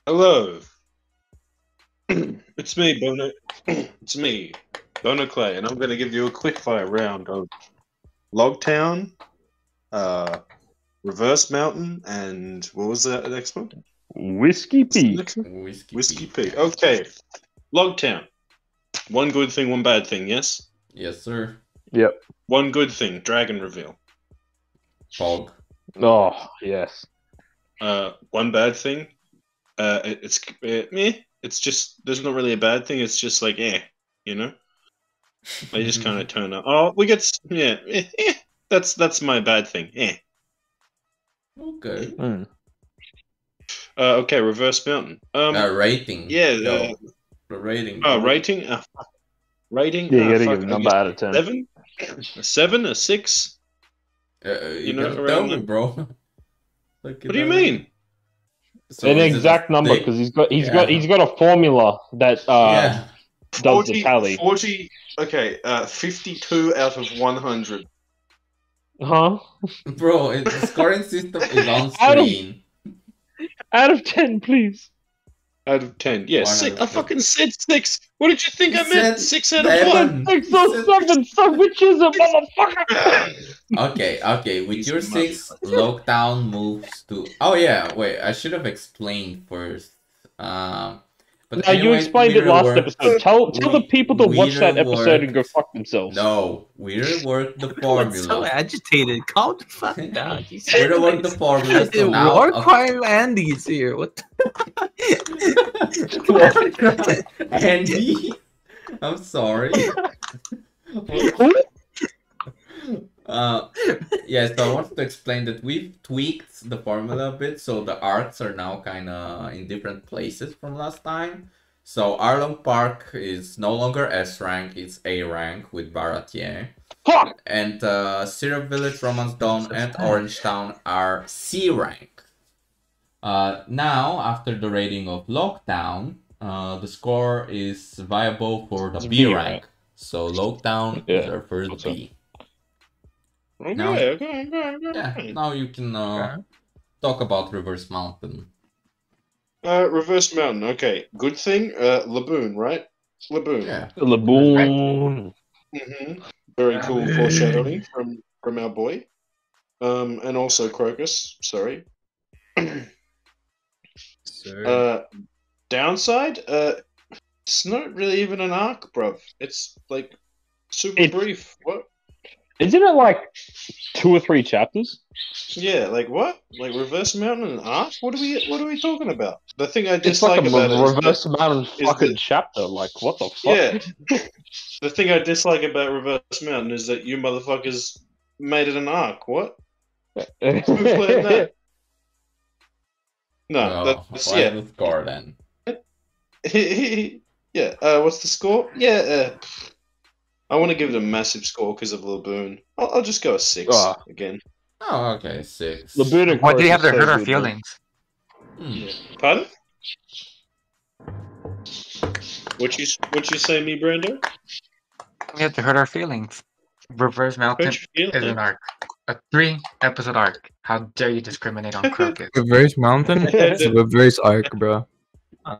Hello. It's me, Bonar. It's me, Bonar Clay, and I'm going to give you a quickfire round of Logtown, Reverse Mountain, and what was that next one? Whiskey Peak. Whiskey Peak. Okay. Logtown. One good thing, one bad thing, yes? Yes, sir. Yep. One good thing, dragon reveal. Fog. Oh, yes. One bad thing, it's just, there's not really a bad thing, it's just like, you know? They just kind of turn up. Oh, we get, that's my bad thing, Okay. Okay, Reverse Mountain. Rating. Yeah. No. The rating. Rating? Rating? Yeah, you gotta give a number out of 10. 7? A 7? A 6? You know, tell me, bro. Like, what do you mean? So an exact number, because he's got a formula that does the tally. 40. Okay, 52 out of 100. Huh? Bro, the scoring system is on screen. Out of 10, please. Out of 10. Yeah, 6. I fucking said 6. What did you think I meant? 6 out of 1. 6 or 7, so which is a motherfucker? Okay. With your 6, Lockdown moves to... Oh yeah, wait, I should have explained first. But no, anyway, you explained it last episode. Tell the people to watch that episode and go fuck themselves. No, we reworked the formula. So agitated. Calm the fuck down. We reworked the formula. So now War Andy's here. What the... Andy? I'm sorry. Yeah, so I wanted to explain that we've tweaked the formula a bit, so the arcs are now kind of in different places from last time. So Arlong Park is no longer S rank, it's A rank with Baratier. And Syrup Village, Romance Dawn, and Orange Town are C rank. Now, after the rating of Lockdown, the score is viable for the B rank. So Lockdown is our first B. Okay. Now you can talk about Reverse Mountain. Reverse Mountain. Okay, good thing. Laboon, right? Laboon. Yeah. Laboon. Very cool foreshadowing from our boy. And also Crocus. Sorry. Downside. It's not really even an arc, bruv. It's like super brief. What? Isn't it like 2 or 3 chapters? Yeah, like what? Like Reverse Mountain and arc? What are we talking about? The thing I dislike about it is Reverse Mountain fucking chapter. Like what the fuck? Yeah. The thing I dislike about Reverse Mountain is that you motherfuckers made it an arc. What? Who played that? No, that's the score then. Yeah. What's the score? Yeah. I want to give it a massive score because of Laboon. I'll just go a 6 again. Oh, okay, 6. Laboon. Why do you have to hurt our feelings? Pardon? What you say, me, Brando? We have to hurt our feelings. Reverse Mountain is an arc. A 3-episode arc. How dare you discriminate on Crocus? Reverse Mountain? It's a reverse arc, bro.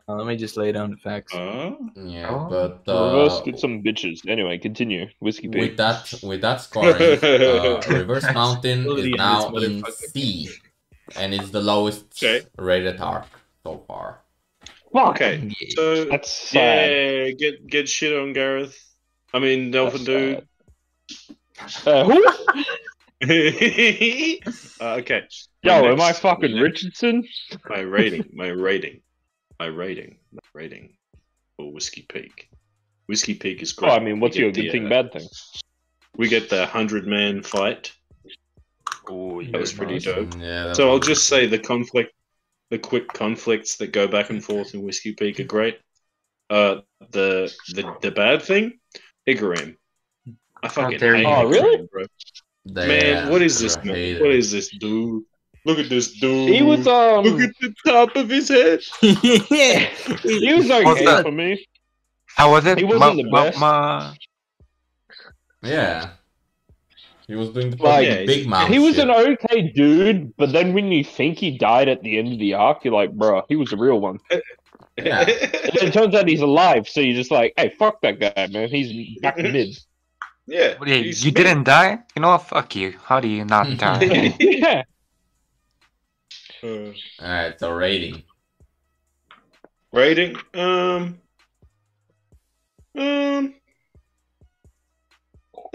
Let me just lay down the facts. Yeah, but Reverse get some bitches. Anyway, continue. Whiskey Peak. With that scoring, Reverse Mountain is now in C, and it's the lowest rated arc so far. Okay, so that's sad. Yeah, get shit on Gareth. I mean Dolphin dude. Who? Okay. Yo, am I fucking Rchrdsn? My rating for Whiskey Peak. Whiskey Peak is great. Oh, I mean, what's your good thing, bad thing? We get the 100-man fight. Oh, that was pretty dope. Yeah, so I'll just say the quick conflicts that go back and forth in Whiskey Peak are great. The bad thing, Igaram. I fucking hate Igaram, really? bro. Man, what is this? Man? What is this, dude? Look at this dude. He was Look at the top of his head. Yeah. He was okay for me. How was it? He wasn't the best. Yeah. He was doing the Like, big mouth he was shit. an okay dude, but then when you think he died at the end of the arc, you're like, bro, he was the real one. Yeah. And then it turns out he's alive, so you're just like, hey, fuck that guy, man. He's back to mid. Yeah. You didn't die? You know what? Fuck you. How do you not die? Yeah. Alright, so rating. Rating?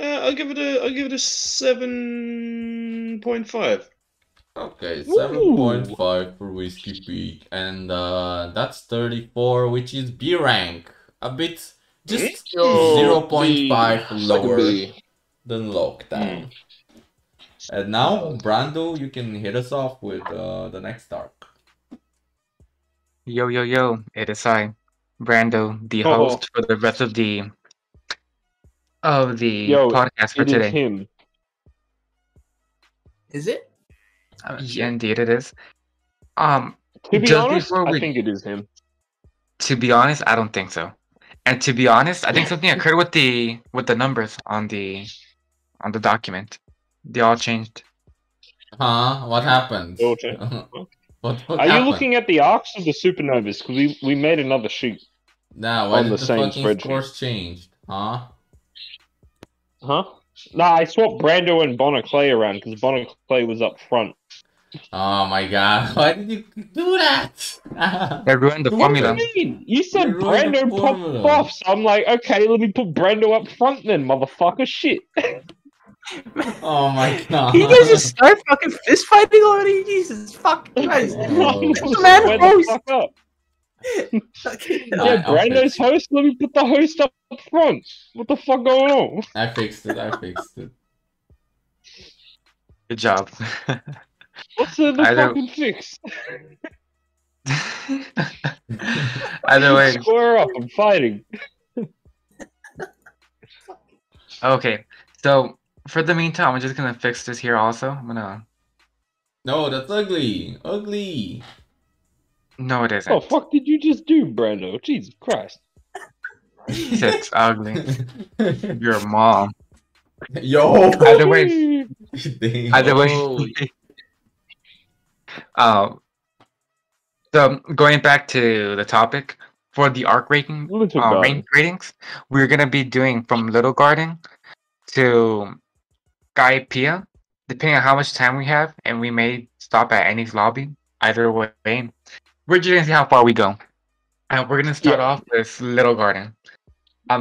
I'll give it a 7.5. Okay, 7.5 for Whiskey Peak, and that's 34, which is B rank. A bit, just 0.5 lower than Lockdown. And now, Brando, you can hit us off with the next arc. Yo, it is I, Brando, the host for the rest of the podcast for today. It is him. Is it? Yeah, indeed it is. To be honest, I think it is him. To be honest, I don't think so. And to be honest, I think something occurred with the numbers on the document. They all changed. Huh? What happened? What Are you looking at the arcs of the supernovas? Because we made another sheet. Nah, why on did the the same fucking spreadsheet. scores changed? Huh? Huh? Nah, I swapped Brando and Bonar Clay around because Bonar Clay was up front. Oh my god, why did you do that? They ruined the formula. What do you mean? You said You ruined the Brando popped formula. off, so I'm like, okay, let me put Brando up front then, motherfucker. Shit. Oh my god. You guys just start fucking fist fighting already? Jesus fucking Christ. Oh. Man, Swear the host. fuck up. Yeah, I'll Brando's fix it. host, let me put the host up front. What the fuck going on? I fixed it. Good job. What's the fucking fix? Either way. Square up, I'm fighting. Okay, so for the meantime, I'm just gonna fix this here also. I'm gonna... No, that's ugly. Ugly. No, it isn't. What the fuck did you just do, Brando? Jesus Christ. It's ugly. Your mom. Yo. Either way. Damn. Either way. So going back to the topic for the arc ratings, we're gonna be doing from Little Garden to Skypiea, depending on how much time we have, and we may stop at Annie's lobby. Either way, we're just gonna see how far we go. And we're gonna start off with Little Garden.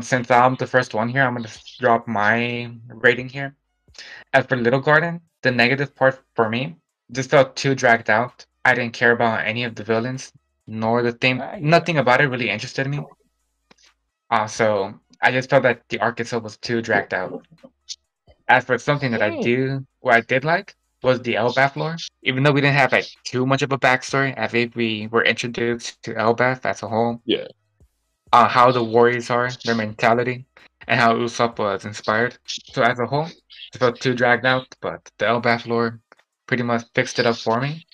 Since I'm the first one here, I'm gonna drop my rating here. As for Little Garden, the negative part for me just felt too dragged out. I didn't care about any of the villains, nor the theme. Nothing about it really interested me. So I just felt that the arc itself was too dragged out. As for something that I did like was the Elbaf lore. Even though we didn't have like too much of a backstory, I think we were introduced to Elbaf as a whole. Yeah. How the warriors are, their mentality, and how Usopp was inspired. So as a whole, it felt too dragged out, but the Elbaf lore pretty much fixed it up for me.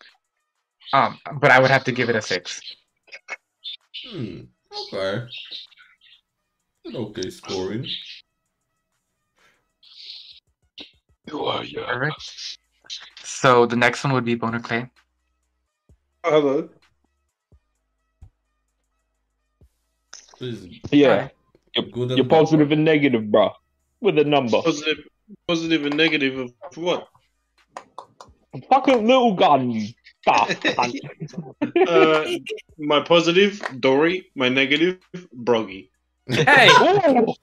But I would have to give it a 6. Okay. Okay, scoring. Alright. So the next one would be Bonar Clay. Hello. Yeah. Good You're positive and negative, bro. With a number. Positive and negative of what? Fucking Little Garden, you daft cunt. My positive, Dory. My negative, Broggy. Hey!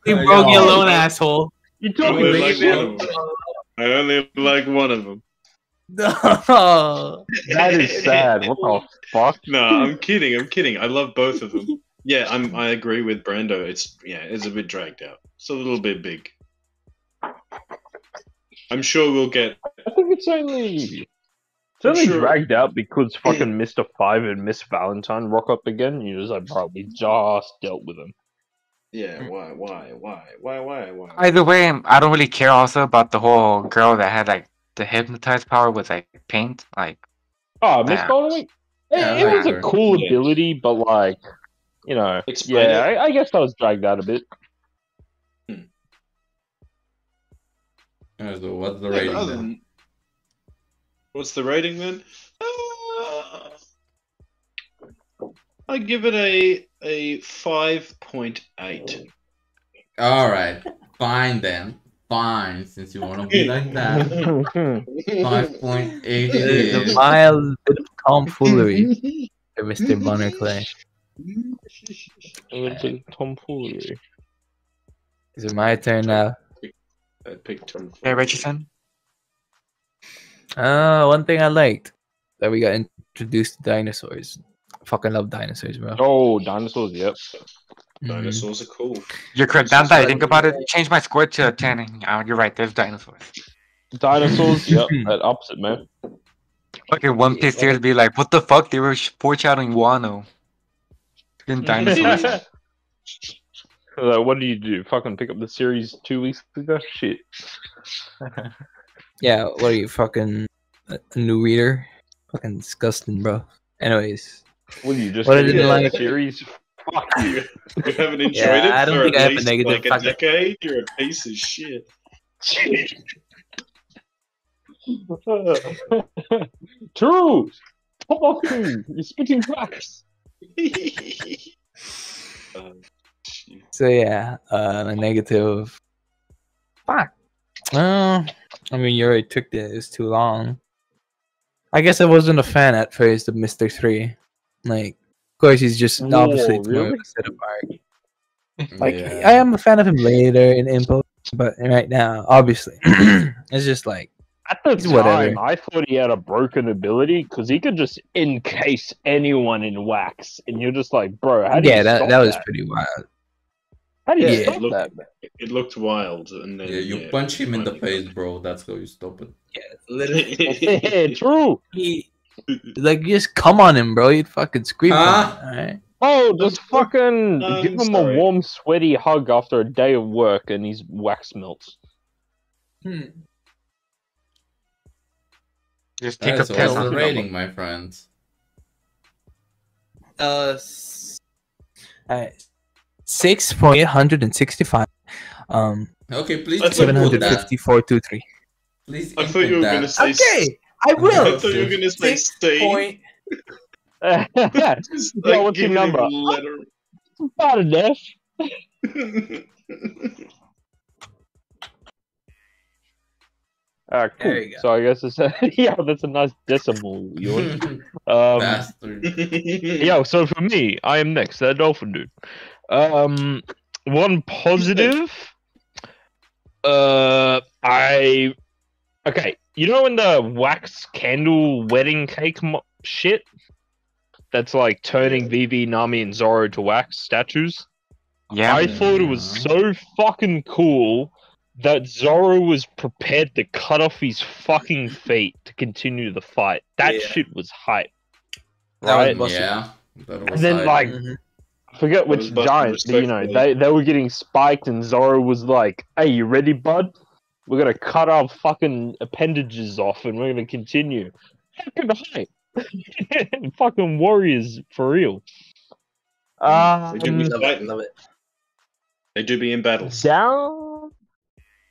You broke your alone, asshole. You I talking only like shit? one of them. I only like one of them. No. That is sad. What the fuck? No, I'm kidding. I love both of them. Yeah, I agree with Brando. It's a bit dragged out. It's a little bit big. I'm sure we'll get. I think it's only dragged out because fucking Mr. Five and Miss Valentine rock up again. You're just like, bro, we just dealt with them. Yeah, why? Either way, I don't really care also about the whole girl that had like the hypnotize power with like paint. Like, oh, Miss Valentine? It was a cool ability, but like, you know, I guess I was dragged out a bit. So what's the rating then? What's the rating then? I give it a 5.8. All right, fine then. Fine, since you want to be like that. 5.8 it The is. mild bit of tomfoolery for Mr. Bonar Clay. A little bit of tomfoolery. Is it my turn now? I picked Tom. Hey, Rchrdsn. One thing I liked that we got introduced to dinosaurs. I fucking love dinosaurs, bro. Oh, dinosaurs, yep. Dinosaurs are cool. You're correct. Now that I think about it, change my score to 10. You're right. There's dinosaurs. Dinosaurs, yep. That ups it, man. Okay, One Piece series be like, what the fuck? They were foreshadowing Wano. In dinosaurs. Like, what did you do? Fucking pick up the series 2 weeks ago? Shit. Yeah, what are you, fucking a new reader? Fucking disgusting, bro. Anyways. What do you just What I get didn't the like- series? Fuck you. You haven't enjoyed Yeah, it I don't for think at I have a least negative like a fucking- decade? You're a piece of shit. True! Fuck you! You're spitting facts! So yeah, a negative. Fuck. I mean, you already took this. It's too long. I guess I wasn't a fan at first of Mr. 3. Like, of course, he's just Whoa, obviously it's more of really? a set apart. Like, Yeah. I am a fan of him later in Impel, but right now, obviously, it's just like, At the He's time, whatever. I thought he had a broken ability because he could just encase anyone in wax, and you're just like, bro, how do you yeah, stop that was pretty wild. How do you Yeah. stop Look- that? It looked wild, and then Yeah, you punch him in the face, bro. That's how you stop it. Yeah, true. He, like, just come on him, bro. You'd fucking scream. Huh? Alright. Oh, just fucking I'm give him sorry. a warm, sweaty hug after a day of work, and his wax melts. Just take a So pill. what's the rating, my friends? Alright. 6.865. Okay, please That's input that. 754.23. Please I thought you input were going to that. say. Okay, I I will. thought you were going to say Steve. Just, Yeah, what's your giving him number? a letter. About enough. Alright, cool. There you go. So I guess it's yeah, that's a nice decimal, Yuen. Bastard. Yo, so for me, I am next, that Dolphin dude. One positive. Okay, you know in the wax candle wedding cake shit? That's like turning Vivi, Nami, and Zoro to wax statues? Yeah. I thought it was so fucking cool that Zoro was prepared to cut off his fucking feet to continue the fight. That Yeah. shit was hype. That was Right? busted. Yeah. That was And then, hype. like, Mhm. I forget That was which busted giant, but, you know, respectfully. they were getting spiked, and Zoro was like, hey, you ready, bud? We're gonna cut our fucking appendages off, and we're gonna continue. Fucking hype. Fucking warriors, for real. They do be Love it, fighting. love it. They do be in battles. Down.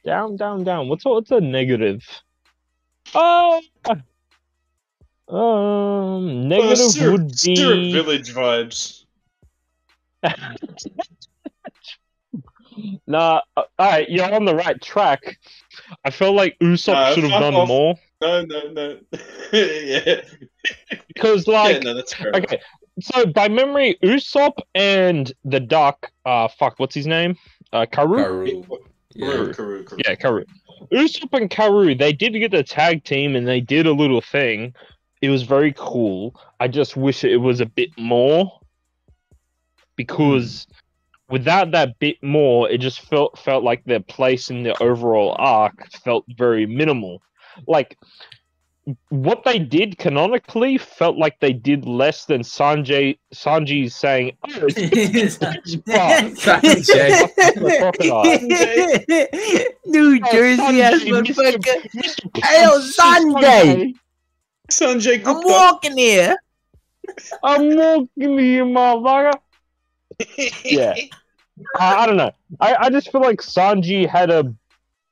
What's a negative? Oh, negative Syrup, would be Syrup Village vibes. Nah. Alright, you're on the right track. I felt like Usopp Nah, should have fuck done off. more No. Yeah. because, Yeah, like, no, that's fair. enough. okay. So by memory, Usopp and the duck. What's his name? Karu. Karu. Yeah. Karu. Yeah, Karu. Usopp and Karu, they did get the tag team and they did a little thing. It was very cool. I just wish it was a bit more. Because without that bit more, it just felt like their place in the overall arc felt very minimal. Like, what they did canonically felt like they did less than Sanji's saying, oh, it's New Jersey ass motherfucker. Hey, yo, Sanjay! Sanjay I'm Gupta. walking here. I'm walking here, motherfucker. Yeah. I don't know. I just feel like Sanji had a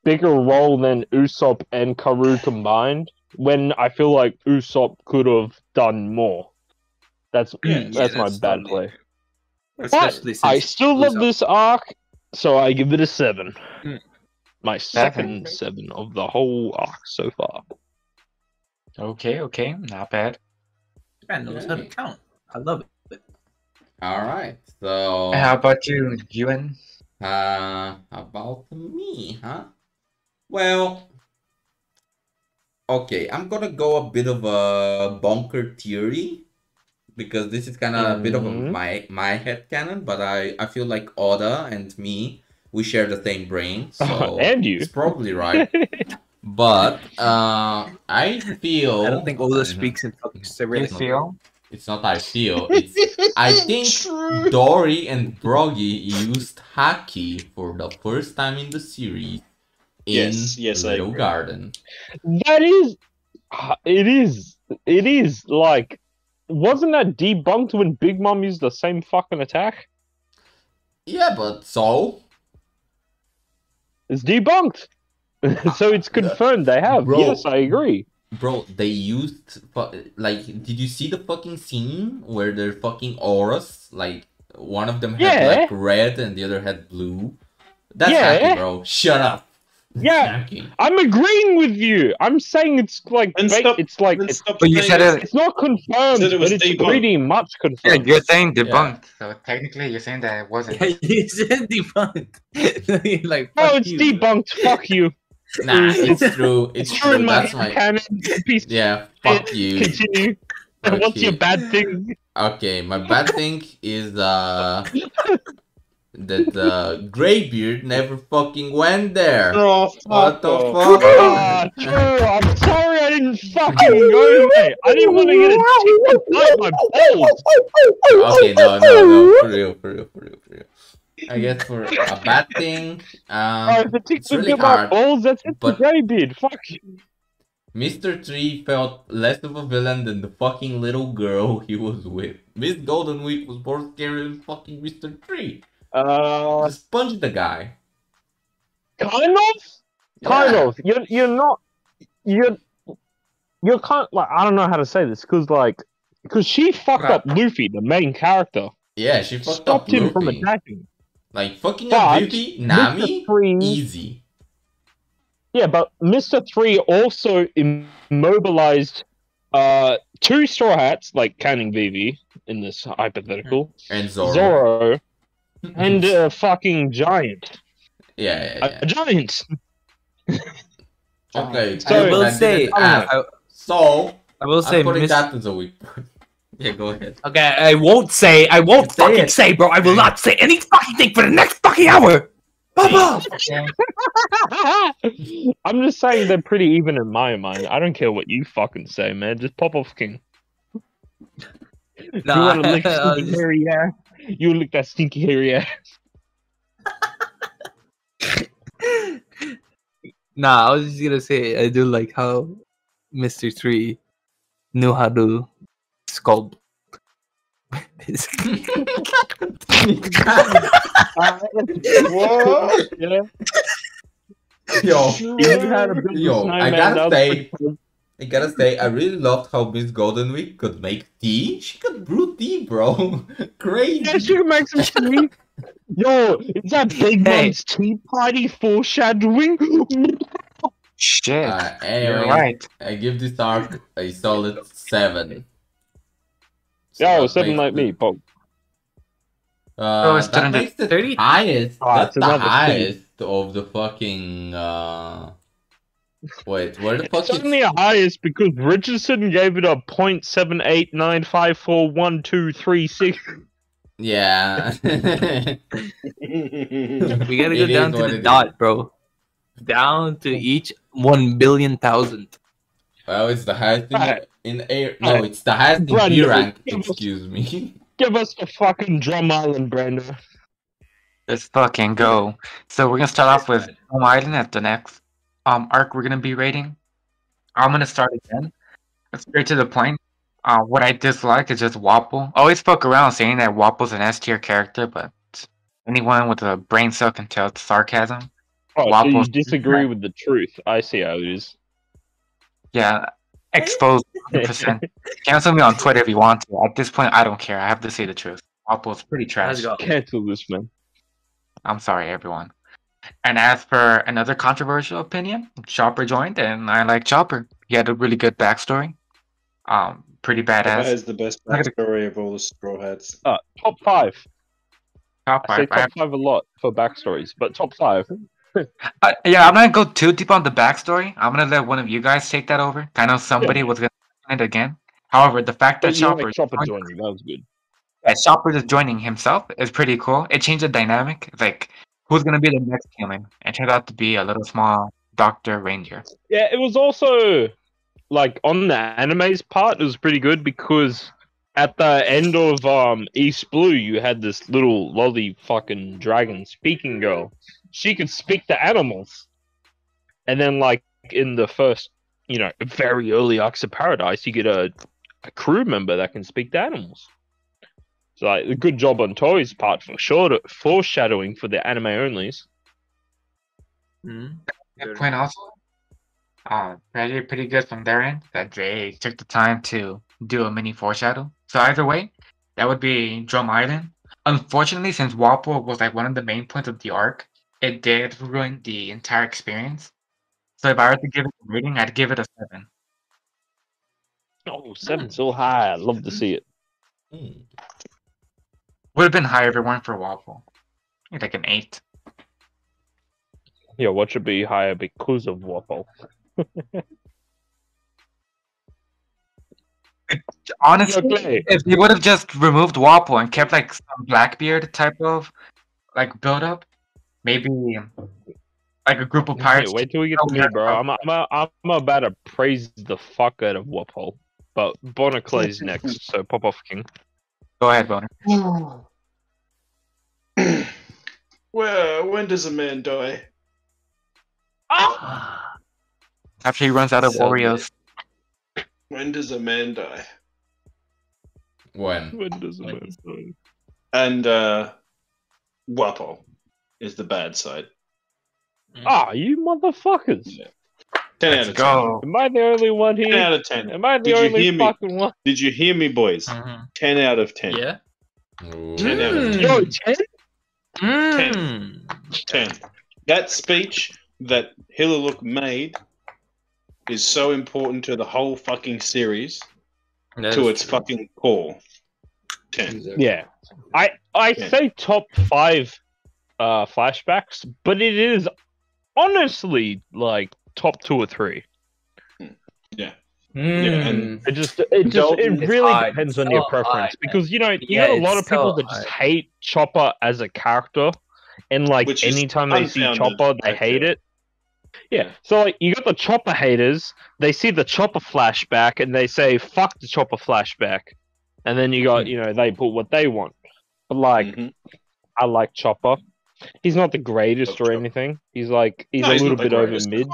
bigger role than Usopp and Karoo combined. When I feel like Usopp could have done more. That's my bad play. Especially But I since still love Usopp- this arc, so I give it a 7. Mm. My second 7 of the whole arc so far. Okay, not bad. Man knows how to count. I love it. All right. So How about you, Yuen? about me, huh? Well, okay, I'm gonna go a bit of a bunker theory because this is kind of a bit of a, my headcanon, but I feel like Oda and me, we share the same brain, so And you. it's probably right. But I feel I don't think Oda speaks in fucking You Cyrillic. feel? it's not I feel, it's I think True. Dory and Broggy used Haki for the first time in the series in Yes, I Little agree. Garden. That is, it is like, wasn't that debunked when Big Mom used the same fucking attack? Yeah, but so It's debunked. So it's confirmed they have. Bro. Yes, I agree. bro, they used like, did you see the fucking scene where their fucking auras, like one of them had Yeah. like red and the other had blue? That's Yeah. Haki, bro. Shut up. Yeah. Haki. I'm agreeing with you. I'm saying it's like And stop- it's like Then it's, stop But you saying said it's- it. it's not confirmed, Said it was but it's debunked. pretty much Yeah, confirmed. you're saying debunked. So technically, you're saying that it wasn't. You said debunked. You're like, Oh, fuck it's you. debunked. Fuck you. Nah, it's true. It's True in true. my That's my canon. Piece of yeah. Fuck you. Continue. What's your Okay. bad thing? Okay, my bad thing is that Greybeard never fucking went there. Oh, What fuck the off. fuck? Ah, true. I'm sorry I didn't fucking go there. I didn't want to get a chicken bite my balls. Okay, no, for real. I guess for a bad thing, If the chick it's would really get my hard. balls, that's it for but- Greybeard. Fuck you. Mr. Tree felt less of a villain than the fucking little girl he was with. Miss Golden Week was more scary than fucking Mr. Tree. Just punch the guy. Kind of. You're not. You're kind of, like, I don't know how to say this because she fucked up Luffy, the main character. Yeah, she fucked Stopped up him from Luffy. attacking. Like, fucking But up Luffy, Nami, Mr. Three- easy. Yeah, but Mr. 3 also immobilized 2 Straw Hats, like counting Vivi in this hypothetical, And Zoro. Zoro, and a fucking giant. Yeah. A giant! Okay, So- I will I say, didn't ask. I will say, I'm putting Miss- that as a weak point. Yeah, go ahead. Okay, I won't Say fucking it. say, bro. I will not say any fucking thing for the next fucking hour. Papa! I'm just saying they're pretty even in my mind. I don't care what you fucking say, man. Just pop off King. You want to lick stinky hairy ass? You lick that stinky hairy ass. Nah, I was just gonna say I do like how Mr. 3 knew how to sculpt. What? Yeah. Yo, You had a big Yo, snowman, I that gotta was say, pretty- I really loved how Miss Golden Week could make tea. She could brew tea, bro. Crazy. Yeah, she can make some tea. Yo, is that Big Hey. Mom's tea party foreshadowing? Shit. Anyway, You're right. I give this arc a solid 7. So Yo, that 7 makes like the- me, Pog. Oh, it's that makes the 30? highest. Oh, That's it's the another highest of the fucking. Wait, where the fuck It's is? only a highest because Richardson gave it a .7895412336. Yeah. We gotta It go is down to what the it dot, bro. Down to each 1,000,000,000. Well, it's the highest Alright. in air. No, it's the highest in Brando, B rank. give us- Excuse me. Give us the fucking Drum Island, Brando. Let's fucking go. So we're gonna start off with Home Island at the next arc we're gonna be rating. I'm gonna start again. Straight to the point. What I dislike is just Wapple. I always fuck around saying that Wapple's an S tier character, but anyone with a brain cell can tell it's sarcasm. Oh, so you Wapple's disagree with the truth. I see how it is. yeah, exposed 100%. Cancel me on Twitter if you want to. At this point, I don't care. I have to say the truth. Wapple's pretty trash. Let's go. Cancel this, man. I'm sorry, everyone. And as for another controversial opinion, Chopper joined, and I like Chopper. He had a really good backstory. Pretty That badass. has the best backstory of all the Straw Hats. Top 5. Top I say five. top 5 a lot for backstories, but top 5. Yeah, I'm not gonna go too deep on the backstory. I'm gonna let one of you guys take that over. I know somebody was gonna mention it again. However, the fact that Chopper joining, that was good. Chopper just joining himself is pretty cool. It changed the dynamic. It's like, who's gonna be the next human? It turned out to be a little small Dr. Ranger. Yeah, it was also like on the anime's part, it was pretty good because at the end of East Blue, you had this little lolly fucking dragon speaking girl. She could speak to animals, and then like in the first, very early arcs of Paradise, you get a crew member that can speak to animals. So like a good job on Toei's part for sure, foreshadowing for the anime onlys. Good point also. Pretty good from their end that they took the time to do a mini foreshadow. So either way, that would be Drum Island. Unfortunately, since Wapol was like one of the main points of the arc, it did ruin the entire experience. So if I were to give it a rating, I'd give it a 7. Oh, 7's so high. I'd love to see it. Would have been higher if it weren't for Wapol. Like an 8. Yeah, what should be higher because of Waffle? Honestly, if they would have just removed Wapol and kept like some Blackbeard type of like build up, maybe like a group of pirates. Wait till we get to me, bro. I'm about to praise the fuck out of Waffle, but Bonar Clay's next, so pop off, King. Go ahead, Bonar. Well, when does a man die? After he runs out of Oreos. When does a man die? When? When does a man die? And Wapo is the bad side. You motherfuckers! Yeah. 10 out of 10. Go. Am I the only one here? 10 out of 10. Am I the Did you only hear me? fucking one? Did you hear me, boys? 10 out of 10. Yeah. 10 out of 10. Yo, 10? 10. That speech that Hillaluk made is so important to the whole fucking series, to its fucking core. 10. Yeah. I say top 5 flashbacks, but it is honestly like top 2 or 3. Yeah. Yeah, and it really hard. depends on So your preference hard, because you got Yeah, a lot of it's people so that just hard. hate Chopper as a character, and like Which is anytime they see unfounded, Chopper, they I hate feel. it. Yeah, so like you got the Chopper haters. They see the Chopper flashback and they say "fuck the Chopper flashback," and then you got they put what they want. But like, I like Chopper. He's not the greatest or anything. He's a little bit over mid.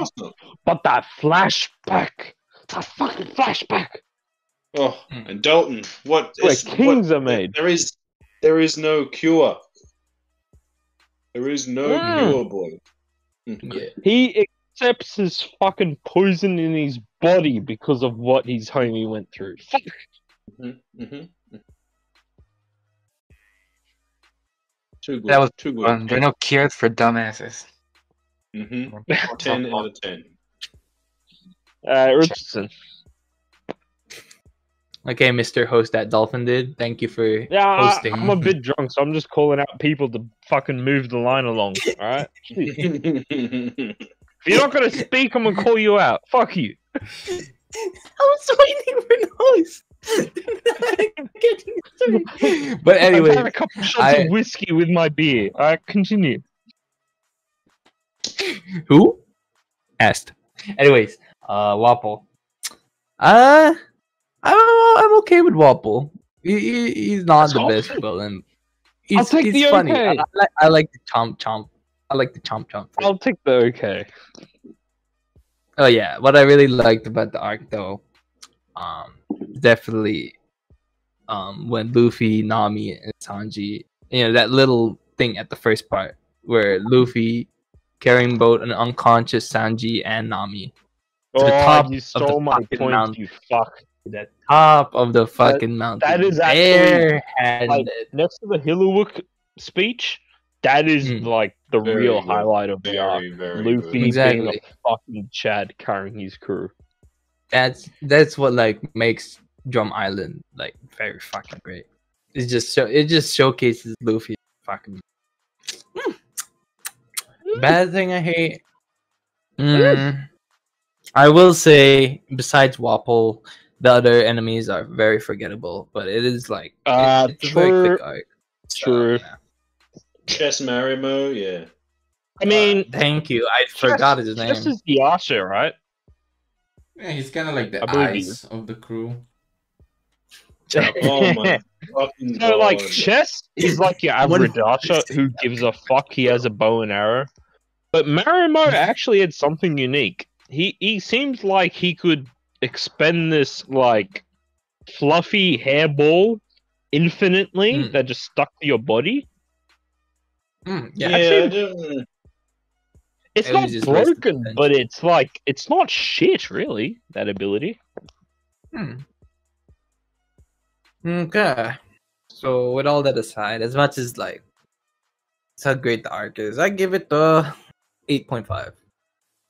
But that flashback, that fucking flashback. Oh, and Dalton, Where kings are made. There is no cure. There is no cure, boy. Yeah. He accepts his fucking poison in his body because of what his homie went through. Fuck. Too good. That was too good. There are no cures for dumbasses. 10 out of 10. Rchrdsn. Okay, Mr. Host that Dolphin did. Thank you for hosting. I'm a bit drunk, so I'm just calling out people to fucking move the line along. All right. If you're not gonna speak, I'm gonna call you out. Fuck you. I was waiting for noise. But anyway, I've had a couple shots of whiskey with my beer. All right, continue. Who? Asked. Anyways, Wapol. I'm okay with Wapol. He's not the best villain. I'll take he's the funny. okay. I like the chomp. I like the chomp. I'll take the okay. Oh yeah, what I really liked about the arc though, definitely, when Luffy, Nami, and Sanji, that little thing at the first part where Luffy carrying both an unconscious Sanji and Nami to the Oh, top you of the stole my fucking point, mountain. you fuck. To the top of the fucking mountain. That is actually barehanded. like next to the Hillowook speech. That is like the Very real good. highlight of the arc. Very Luffy good. Exactly. being a fucking Chad carrying his crew. That's what like makes Drum Island like very fucking great. It just showcases Luffy fucking. Bad thing I hate. I will say, besides Wapol, the other enemies are very forgettable. But it is like it's a very quick arc. True. Yeah. Chess Marimo, yeah. I mean, thank you. I forgot his name. This is the Yasha, right? Yeah, he's kind of like the I believe he eyes of the crew. Oh my fucking So, god. like, Chess is like your average archer who gives a fuck he has a bow and arrow. But Marimo actually had something unique. He seems like he could expend this, like, fluffy hairball infinitely that just stuck to your body. Yeah, Actually, it's not broken, but it's like, it's not shit, really, that ability. Okay. So with all that aside, as much as like it's how great the arc is, I give it the 8.5.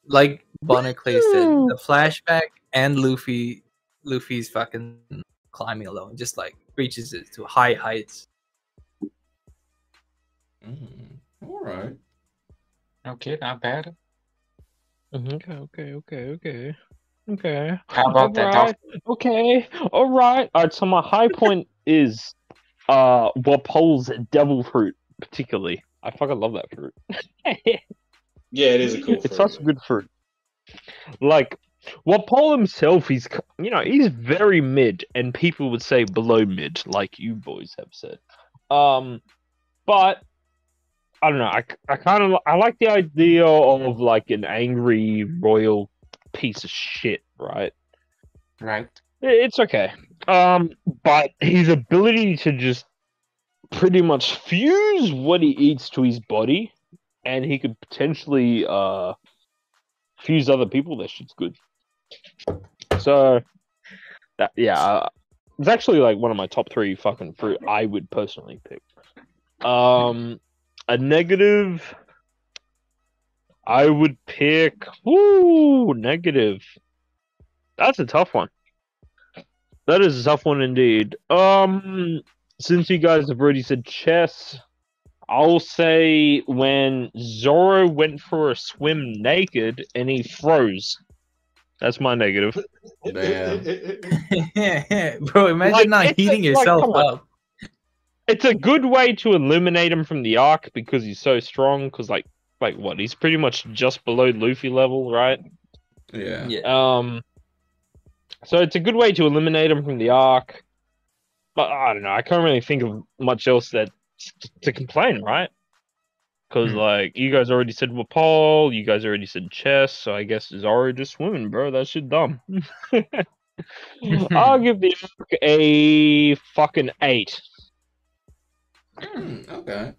Like Bonar Clay said, the flashback and Luffy's fucking climbing alone just like reaches it to high heights. All right. Okay, not bad. Okay. How about that? Right. Okay. All right. So my high point is Wapol's devil fruit, particularly. I fucking love that fruit. yeah, it is a cool fruit. It's such a good fruit. Like Wapol himself, he's very mid, and people would say below mid, like you boys have said. But I don't know. I like the idea of like an angry royal piece of shit, right? Right. It's okay. But his ability to just pretty much fuse what he eats to his body, and he could potentially fuse other people. That shit's good. So, it's actually like one of my top 3 fucking fruit I would personally pick. A negative, I would pick. Negative. That's a tough one. That is a tough one indeed. Since you guys have already said chess, I'll say when Zoro went for a swim naked and he froze. That's my negative. Damn. Bro, imagine not heating yourself up. It's a good way to eliminate him from the arc because he's so strong. Because like what? He's pretty much just below Luffy level, right? Yeah. So it's a good way to eliminate him from the arc. But I don't know. I can't really think of much else that to complain, right? Because like you guys already said Wapol, you guys already said chess, so I guess Zoro just swimming, bro. That shit dumb. I'll give the arc a fucking 8. Okay.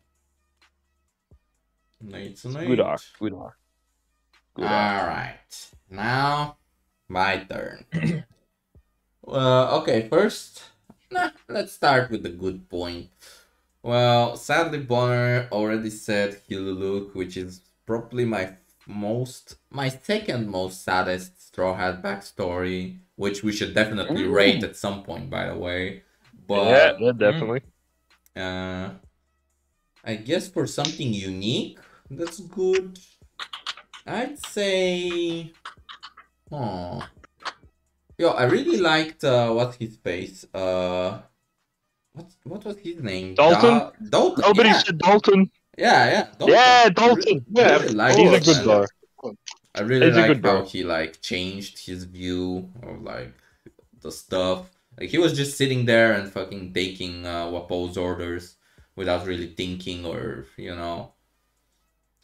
It's an 8. Good arc. Alright. Now, my turn. Okay, first, let's start with the good point. Well, sadly, Bonar already said Hiluluk, which is probably my second most saddest Straw Hat backstory, which we should definitely rate at some point, by the way. But yeah, definitely. I guess for something unique, that's good. I'd say, yo, I really liked what's his face? What was his name? Dalton. Dalton. Nobody said Dalton. Yeah. Dalton. Yeah, Dalton. He's a good bro. I really like how he like changed his view of like the stuff. Like he was just sitting there and fucking taking Wapol's orders without really thinking or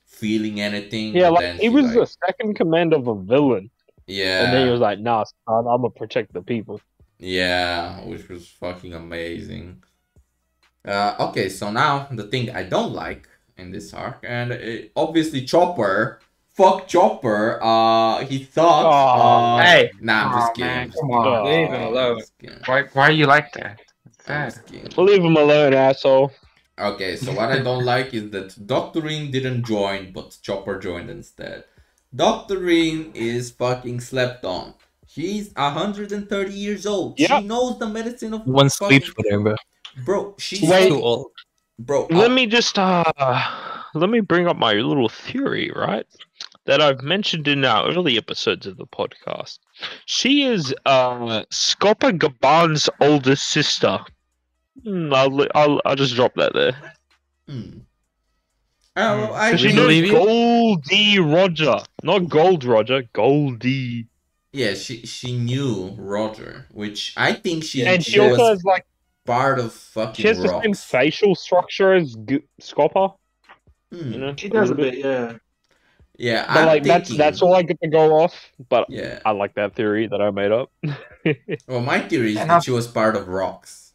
feeling anything. Yeah, like he was the second command of a villain. Yeah. And then he was like, "Nah, son, I'm gonna protect the people." Yeah, which was fucking amazing. Okay, so now the thing I don't like in this arc, and obviously Chopper. Fuck Chopper. He thought. Hey. Nah, I'm just kidding. Man, come on. Leave him alone. Why are you like that? I'm just kidding. Leave him alone, asshole. Okay, so what I don't like is that Dr. Ring didn't join, but Chopper joined instead. Dr. Ring is fucking slept on. She's 130 years old. Yeah. She knows the medicine of One sleeps with her, bro. Bro, she's too old. Bro, Let me just let me bring up my little theory, right? That I've mentioned in our early episodes of the podcast. She is Scopper Gaban's oldest sister. I'll just drop that there. I She knows Goldie Roger, not Gold Roger, Goldie. Yeah, she knew Roger, which I think she also has like part of fucking. She has the same facial structure as Scopper. You know, she does a bit, yeah. Yeah, but like that's all I get to go off. But yeah, I like that theory that I made up. Well, my theory is that she was part of Rocks.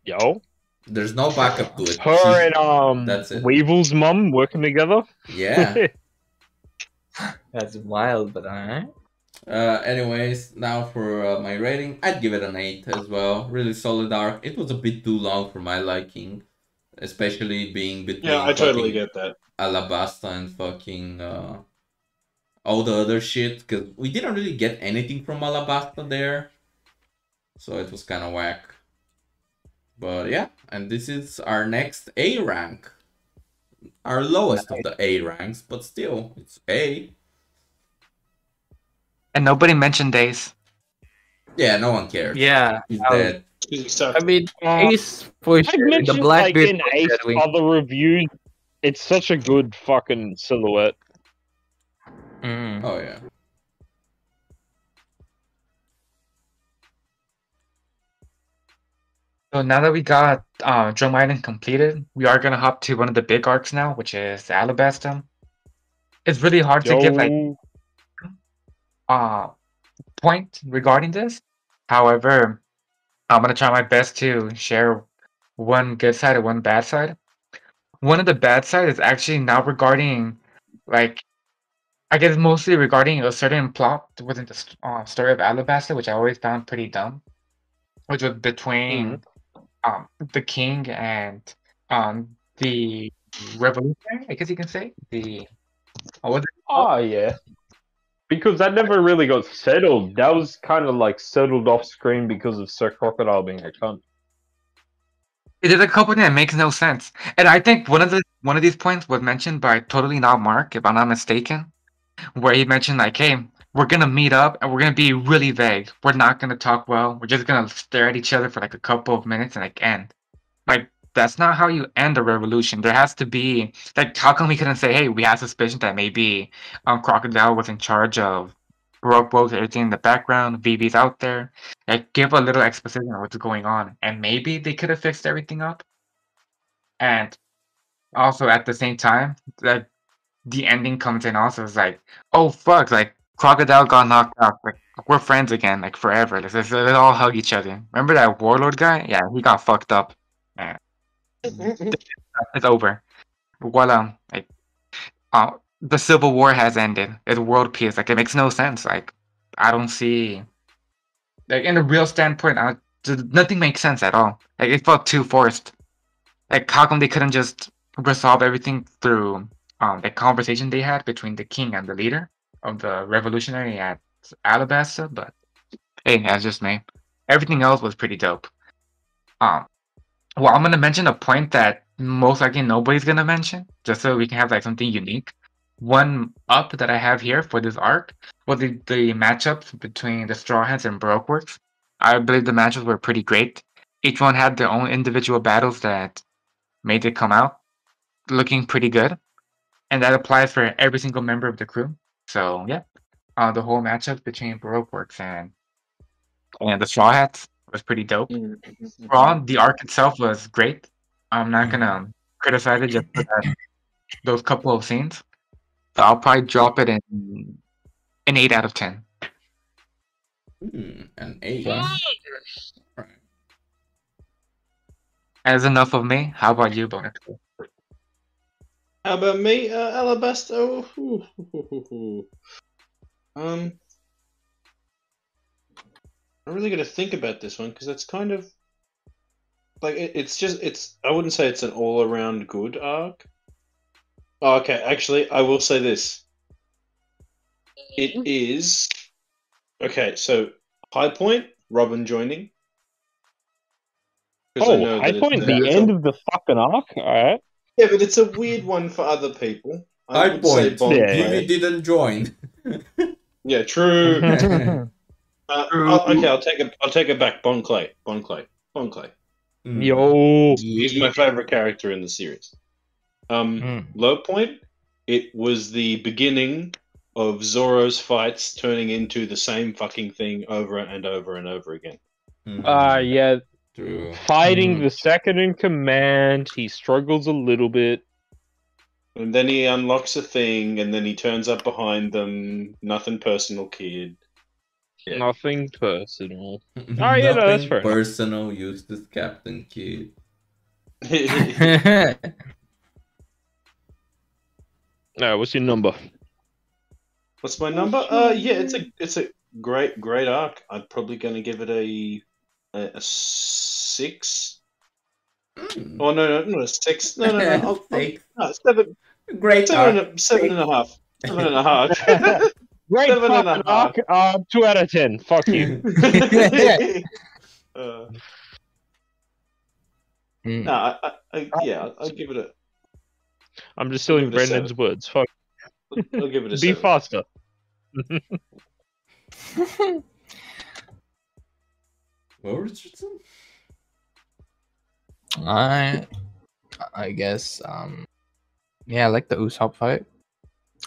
Yo, there's no backup to it. Her and that's it. Weevil's mum working together. Yeah, that's wild, but alright. Anyways, now for my rating, I'd give it an 8 as well. Really solid arc. It was a bit too long for my liking, especially being between. Yeah, I totally get that. Alabasta and fucking all the other shit, because we didn't really get anything from Alabasta there, so it was kind of whack. But yeah, and this is our next A rank, our lowest of the A ranks, but still it's A. And nobody mentioned Ace. Yeah, no one cares. Yeah, he's dead. I mean, Ace for sure. The Blackbeard like in Ace other reviews. It's such a good fucking silhouette. Oh yeah. So now that we got Drum Island completed, we are gonna hop to one of the big arcs now, which is Alabastum. It's really hard to give like point regarding this. However, I'm gonna try my best to share one good side and one bad side. One of the bad side is actually now regarding, like, I guess mostly regarding a certain plot within the story of Alabasta, which I always found pretty dumb, which was between the king and the revolutionary, I guess you can say. Yeah. Because that never really got settled. That was kind of like settled off screen because of Sir Crocodile being a cunt. There's a couple that makes no sense, and I think one of these points was mentioned by Totally Not Mark, if I'm not mistaken, where he mentioned like, "Hey, we're gonna meet up and we're gonna be really vague. We're not gonna talk well. We're just gonna stare at each other for like a couple of minutes and like end." Like that's not how you end a revolution. There has to be like, how come we couldn't say, "Hey, we have suspicion that maybe Crocodile was in charge of Rogue Boat, everything in the background. VB's out there." Like, give a little exposition on what's going on, and maybe they could have fixed everything up. And also at the same time, that the ending comes in also is like, oh fuck, like Crocodile got knocked out. Like we're friends again, like forever. Let's all hug each other. Remember that warlord guy? Yeah, he got fucked up. Man. It's over. Well, like, the Civil War has ended. It's world peace. Like, it makes no sense. Like, I don't see, like, in a real standpoint, nothing makes sense at all. Like, it felt too forced. Like, how come they couldn't just resolve everything through the conversation they had between the king and the leader of the revolutionary at Alabasta? But hey, that's just me. Everything else was pretty dope. Well, I'm gonna mention a point that most likely nobody's gonna mention, just so we can have like something unique. One up that I have here for this arc was the matchups between the Straw Hats and Baroqueworks. I believe the matches were pretty great. Each one had their own individual battles that made it come out looking pretty good, and that applies for every single member of the crew. So yeah, the whole matchup between Baroqueworks and the Straw Hats was pretty dope. Overall, the arc itself was great. I'm not gonna criticize it just for those couple of scenes. So I'll probably drop it in an 8 out of 10. An 8. As enough of me. How about you, Bonar? How about me, Alabasta? I'm really going to think about this one because it's kind of like it's. I wouldn't say it's an all-around good arc. Oh, okay, actually, I will say this. It is okay. So high point, Robin joining. Oh, high point, the end of the fucking arc. All right. Yeah, but it's a weird one for other people. High point. Vivi didn't join. Yeah, true. Okay, I'll take it back. Bon Clay. Yo, he's my favorite character in the series. Low point. It was the beginning of Zoro's fights turning into the same fucking thing over and over and over again. Yeah. True. Fighting the second in command, he struggles a little bit. And then he unlocks a thing, and then he turns up behind them. Nothing personal, kid. Yeah. Nothing personal. Yeah, no, that's fair. Personal, useless Captain Kid. What's your number? What's my number? Yeah, it's a great arc. I'm probably going to give it a 6. Oh no, 6. No. No, 7. Great 7.5. 7.5. Great 7.5. Arc. 2 out of 10. Fuck you. I'll give it a. I'm just stealing Brendan's words. Fuck. I'll give it a 7. Be faster. Rchrdsn? I guess yeah, I like the Usopp fight.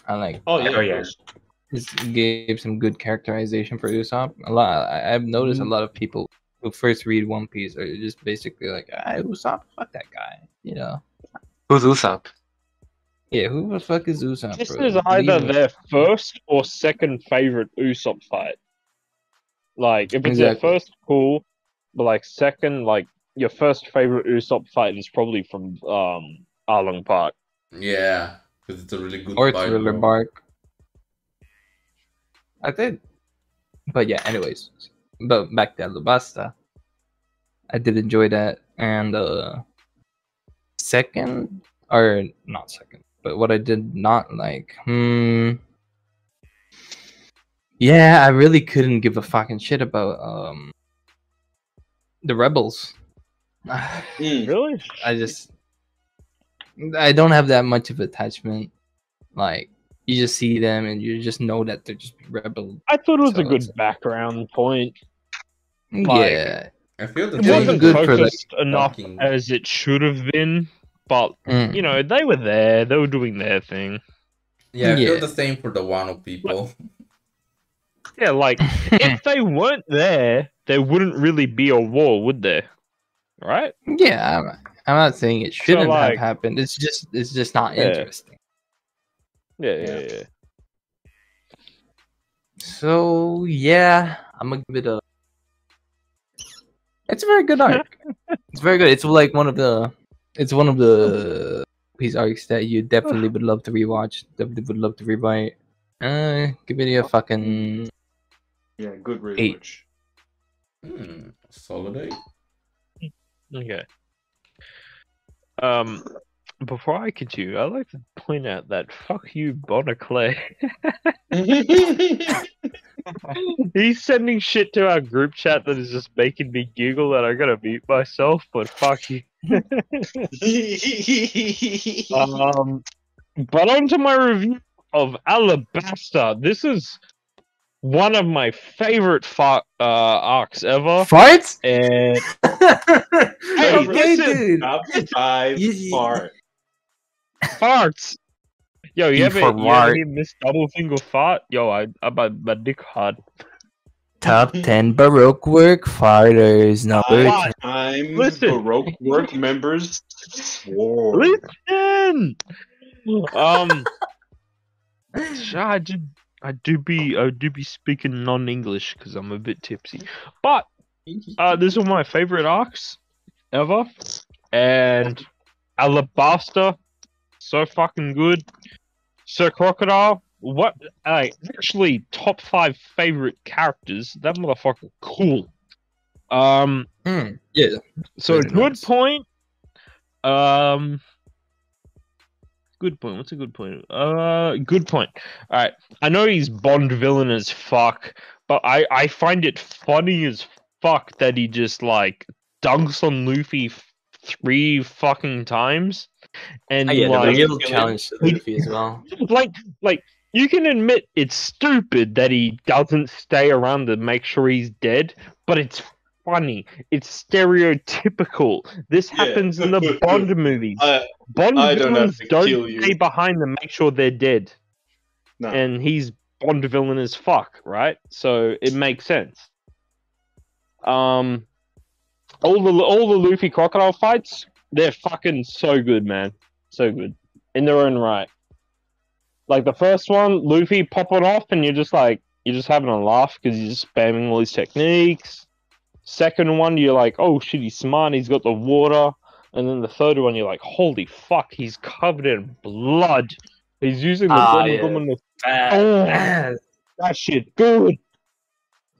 I like It gave some good characterization for Usopp. I've noticed a lot of people who first read One Piece are just basically like, Usopp, fuck that guy, you know. Who's Usopp? Yeah, who the fuck is Usopp? This is either their first or second favorite Usopp fight. Like, if it's their first, cool, but like second, like your first favorite Usopp fight is probably from Arlong Park. Yeah, because it's a really good or fight. Thriller Bark. I did. But yeah, anyways. But back to Alabasta. I did enjoy that. And second, or not second, but what I did not like. Yeah, I really couldn't give a fucking shit about the rebels. Really? I don't have that much of attachment. Like, you just see them and you just know that they're just rebel. I thought it was a good background point. Yeah. I feel that it wasn't good focused enough as it should have been, but you know, they were there, they were doing their thing. Yeah, I feel the same for the Wano people. Yeah, like if they weren't there, there wouldn't really be a war, would there? Right? Yeah, I'm not saying it shouldn't have happened. It's just not interesting. Yeah. So yeah, I'm gonna give it a. It's a very good arc. It's very good. It's like one of the piece arcs that you definitely would love to rewatch. Definitely would love to rewrite. Give it a fucking good rewatch. 8. Solid 8. Okay. Before I continue, I'd like to point out that fuck you, Bonar Clay. He's sending shit to our group chat that is just making me giggle and I gotta mute myself, but fuck you. But on to my review of Alabasta. This is one of my favorite arcs ever. Farts? And hey, listen, farts. Yo, you ever hear Miss Double Finger fart? Yo, my dick hard. Top 10 Baroque work farters. Listen, Baroque work members swore. Listen. I do be speaking non-English because I'm a bit tipsy. But this is one of my favorite arcs ever, and Alabasta so fucking good. Sir Crocodile, what? Actually, top 5 favorite characters. That motherfucker, cool. Yeah. So Very good nice. point. Good point. What's a good point? Good point. All right. I know he's Bond villain as fuck, but I find it funny as fuck that he just like dunks on Luffy 3 fucking times, and Yeah, the like real challenge to Luffy as well. like you can admit it's stupid that he doesn't stay around to make sure he's dead, but it's funny. It's stereotypical. This happens in the Bond movies. Bond I don't have villains to don't kill you. stay behind to make sure they're dead. No. And he's Bond villain as fuck, right? So it makes sense. All the Luffy Crocodile fights, they're fucking so good, man. So good. In their own right. Like the first one, Luffy popping off and you're just having a laugh because he's just spamming all his techniques. Second one, you're like, oh shit, he's smart, he's got the water. And then the third one, you're like, holy fuck, he's covered in blood. He's using the Gomu to... that shit good.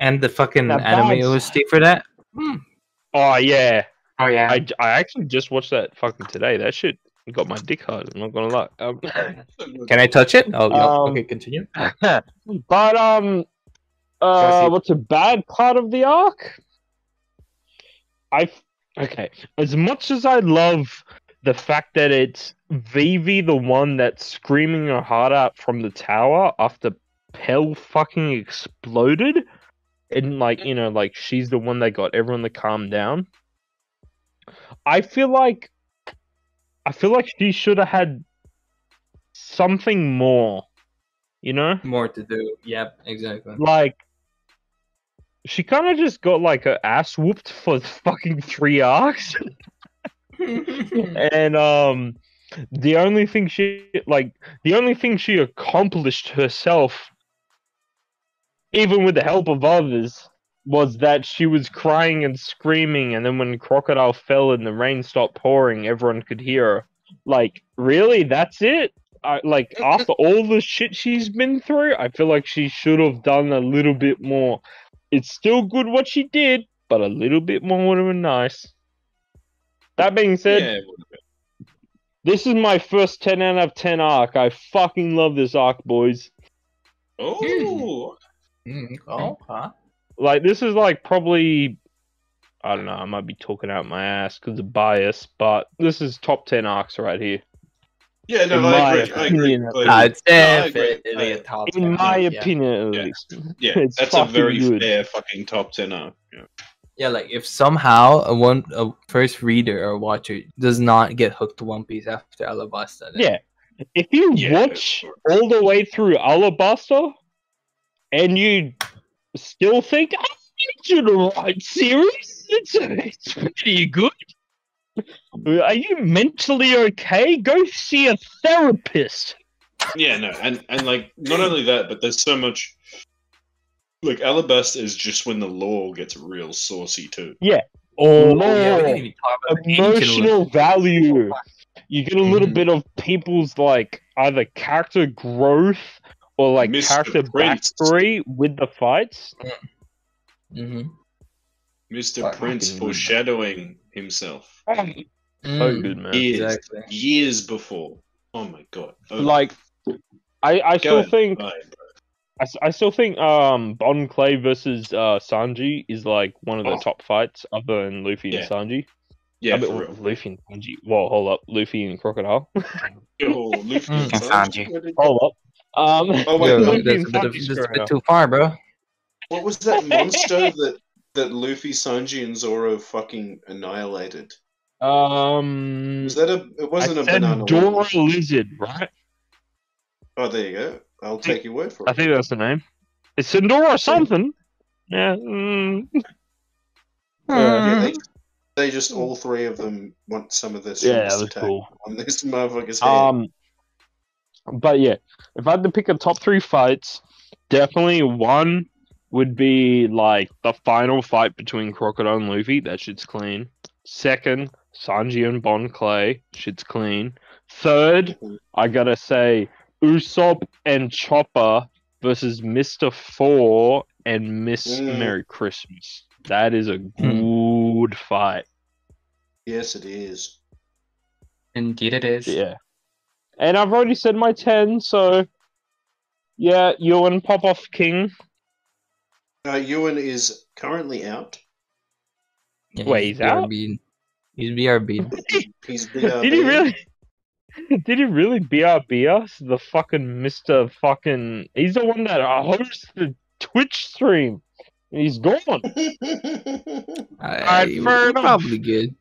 And the fucking Now anime that's- OST for that. Oh yeah. Oh yeah. I actually just watched that fucking today. That shit got my dick hard, I'm not gonna lie. Can I touch it? Oh, yeah. Um, Okay, continue. But what's a bad part of the arc? Okay. As much as I love the fact that it's Vivi the one that's screaming her heart out from the tower after Pell fucking exploded, and like she's the one that got everyone to calm down. I feel like she should have had something more, More to do. Yep, exactly. like she kind of just got like her ass whooped for fucking 3 arcs. And the only thing she accomplished herself, even with the help of others, was that she was crying and screaming, and then when Crocodile fell and the rain stopped pouring, everyone could hear her. Like, really? That's it? After all the shit she's been through, I feel like she should have done a little bit more. It's still good what she did, but a little bit more would have been nice. That being said, Yeah, this is my first 10 out of 10 arc. I fucking love this arc, boys. oh, Oh, huh? Like, this is like probably... I don't know, I might be talking out my ass because of bias, but this is top 10 arcs right here. yeah, no, In I my agree. I agree. opinion, completely. It's I agree. definitely a top In 10. my Yeah. opinion, at Yeah. least. Yeah, It's that's a fucking very good. fair fucking top 10 arc. Yeah. Yeah, like if somehow a first reader or watcher does not get hooked to One Piece after Alabasta, then Yeah. If you Yeah, watch all the way through Alabasta and you still think, I'm into the right series, it's pretty good. Are you mentally okay? Go see a therapist. Yeah, no, and like not only that, but there's so much. Like Alabasta is just when the lore gets real saucy too. yeah, we Lore, didn't even talk about the ancient emotional Luffy. value. You get a little Mhm. bit of people's like either character growth or like Mr. character Prince. backstory with the fights. Mhm. Mr. Fucking Prince good. foreshadowing himself So Mm. good, man. Exactly. years before. Oh my god! Oh, Like, I go still ahead. think Go ahead, bro. I still think Bon Clay versus Sanji is like one of the Oh. top fights other than Luffy Yeah. and Sanji. Yeah, I mean, for real. Luffy and Sanji. Well, hold up, Luffy and Crocodile. Oh, Luffy and And Sanji. Sanji. Hold up. Oh, wait, Yo, Luffy that's and a bit, Sanji that's a straight bit up. too far, bro. What was that monster that Luffy, Sanji, and Zoro fucking annihilated? Was that a? It I wasn't a said banana. Dora was it? Lizard, right? Oh, there you go. I'll take your word for I it. think that's the name. It's Sindora something. Yeah. Mm. Yeah, they just all 3 of them want some of this. Yeah, that was cool. On this motherfucker's head. But yeah, if I had to pick a top 3 fights, definitely one would be like the final fight between Crocodile and Luffy. That shit's clean. Second, Sanji and Bon Clay. Shit's clean. Third, I gotta say Usopp and Chopper versus Mr. Four and Miss Merry Christmas. That is a good fight. Yes, it is. Indeed, it is. Yeah. And I've already said my 10, so yeah, Yuen pop off King. Yuen is currently out. Yeah, Wait, he's out? BRB. He's BRB. He's BRB. Did he really? Did he really BRB us? The fucking Mr. fucking. He's the one that hosts the Twitch stream. He's gone. Fair enough. Probably good.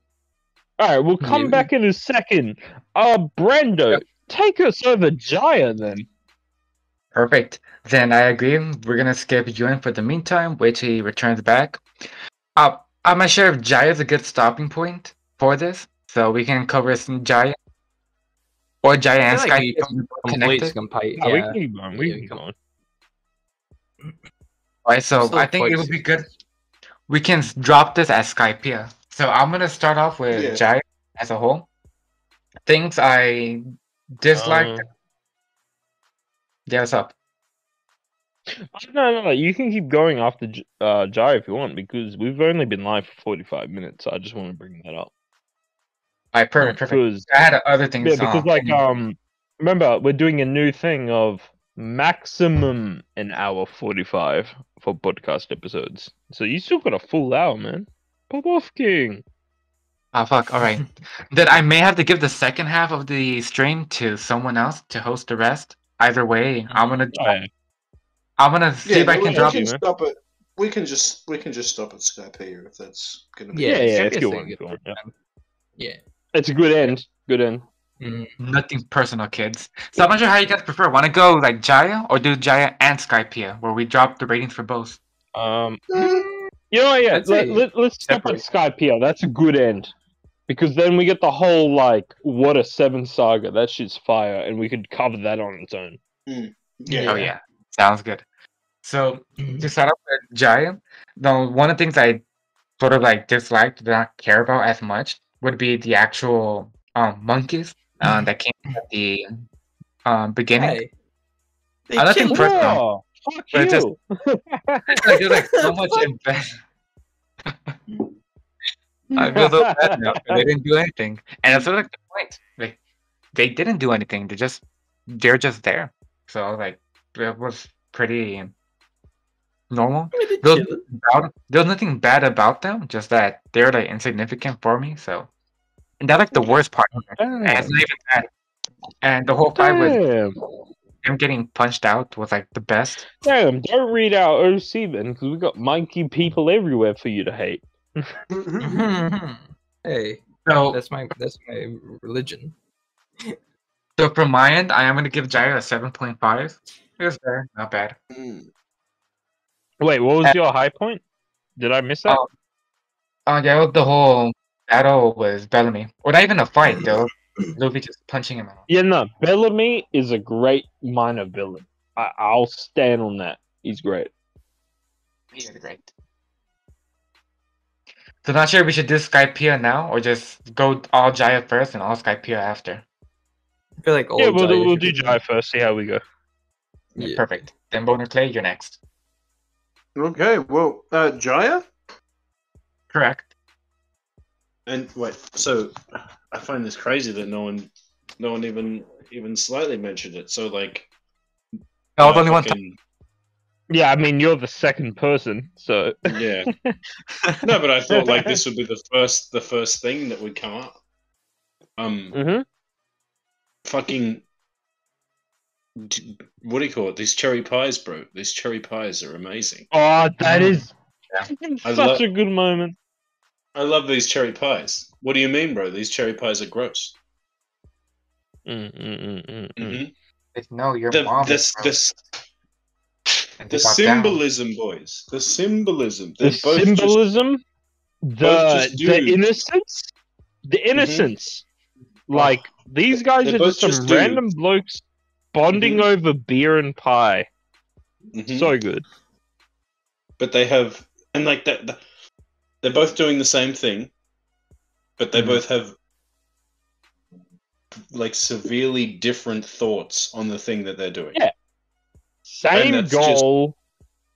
Alright, we'll come back in a second. Brando, take us over Jaya then. Perfect. Then I agree. We're gonna skip Yuen for the meantime. Wait till he returns back. I'm not sure if Jaya is a good stopping point for this, so we can cover some Jaya or Jaya and Skypiea connected. Yeah, we can keep going. We can keep going. Alright, so I think it would be good. We can drop this as Skypiea. So I'm gonna start off with Jaya as a whole. Things I disliked. Yeah, what's up? No, you can keep going after Jai if you want, because we've only been live for 45 minutes, so I just want to bring that up. Alright, perfect. I had other things. Yeah, because remember, we're doing a new thing of maximum an hour 45 for podcast episodes. So you still got a full hour, man. Pop off, King. Oh, fuck, alright. Then I may have to give the second half of the stream to someone else to host the rest. Either way, I'm gonna see if I can drop it. We can just stop at Skypiea if that's gonna be. It's a good one. Yeah, it's a good end. Good end. Nothing personal, kids. So I'm not sure how you guys prefer. Want to go like Jaya or do Jaya and Skypiea, where we drop the ratings for both? Let's stop at Skypiea. That's a good end. Because then we get the whole, what a 7 saga. That shit's fire, and we could cover that on its own. Oh, yeah. Sounds good. So, to start off with Jaya, one of the things I sort of, disliked, did not care about as much, would be the actual monkeys that came at the beginning. Hey, nothing personal. Fuck but you! There's, so much embedded. I feel so bad now. They didn't do anything, and that's sort of the point. They didn't do anything. They're just there. So it was pretty normal. There was nothing bad about them. Just that they're insignificant for me. So, and that's the worst part. And it's not even that. And the whole fight with him getting punched out was the best. Damn! Don't read our OC then, because we got monkey people everywhere for you to hate. Hey, so that's my religion. So from my end, I am going to give Jaya a 7.5. It was fair, not bad. Wait, what was your high point? Did I miss that? Yeah, the whole battle was Bellamy. Or not even a fight, though. Luffy just punching him out. Yeah, no, Bellamy is a great minor villain. I'll stand on that. He's great. He's great. So not sure if we should do Skypiea now, or just go all Jaya first and all Skypiea after. I feel like we'll do Jaya first, see how we go. Yeah. Perfect. Then Bonar Clay, you're next. Okay, well, Jaya? Correct. And wait, so I find this crazy that no one even slightly mentioned it. So only one time. Yeah, I mean you're the second person, so yeah. No, but I thought this would be the first thing that would come up. Fucking, what do you call it? These cherry pies, bro. These cherry pies are amazing. Oh, that is such a good moment. I love these cherry pies. What do you mean, bro? These cherry pies are gross. No, your mom. The symbolism, boys. The symbolism. The symbolism. The innocence. The innocence. These guys are just some random blokes bonding over beer and pie. So good. But they have, and that they're both doing the same thing, but they both have like severely different thoughts on the thing that they're doing. Yeah. Same goal,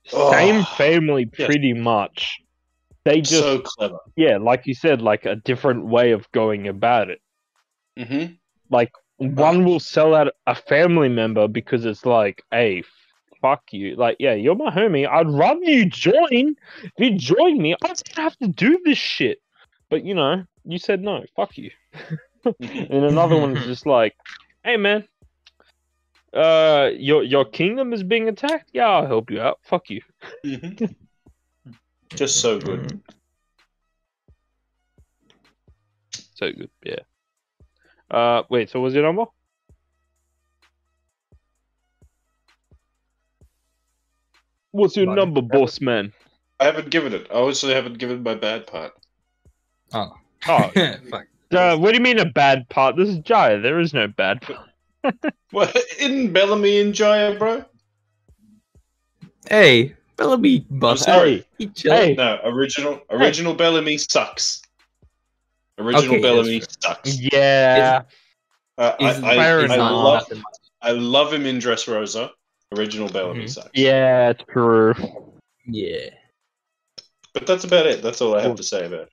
same family, yes. pretty much. They just So clever. Yeah, like you said, like a different way of going about it. Mm-hmm. Like one will sell out a family member because it's like, hey, fuck you. Like, yeah, you're my homie. I'd rather you join. If you join me, I don't have to do this shit. But you know, you said no. Fuck you. And another one is just like, hey man, your kingdom is being attacked. Yeah, I'll help you out. Fuck you. Mm-hmm. Just so good. So good. Yeah. Wait. So what's your number? What's your number, boss man? I haven't given it. I also haven't given my bad part. Oh. Oh. Fuck. What do you mean a bad part? This is Jaya. There is no bad part. What? Isn't Bellamy in Jaya, bro? Hey, Bellamy bust. sorry. He chill. Hey. No, original Bellamy sucks. Original Bellamy sucks. Yeah. I love him in Dressrosa. Original Bellamy sucks. Yeah, true. Yeah. But that's about it. That's all I have to say about it.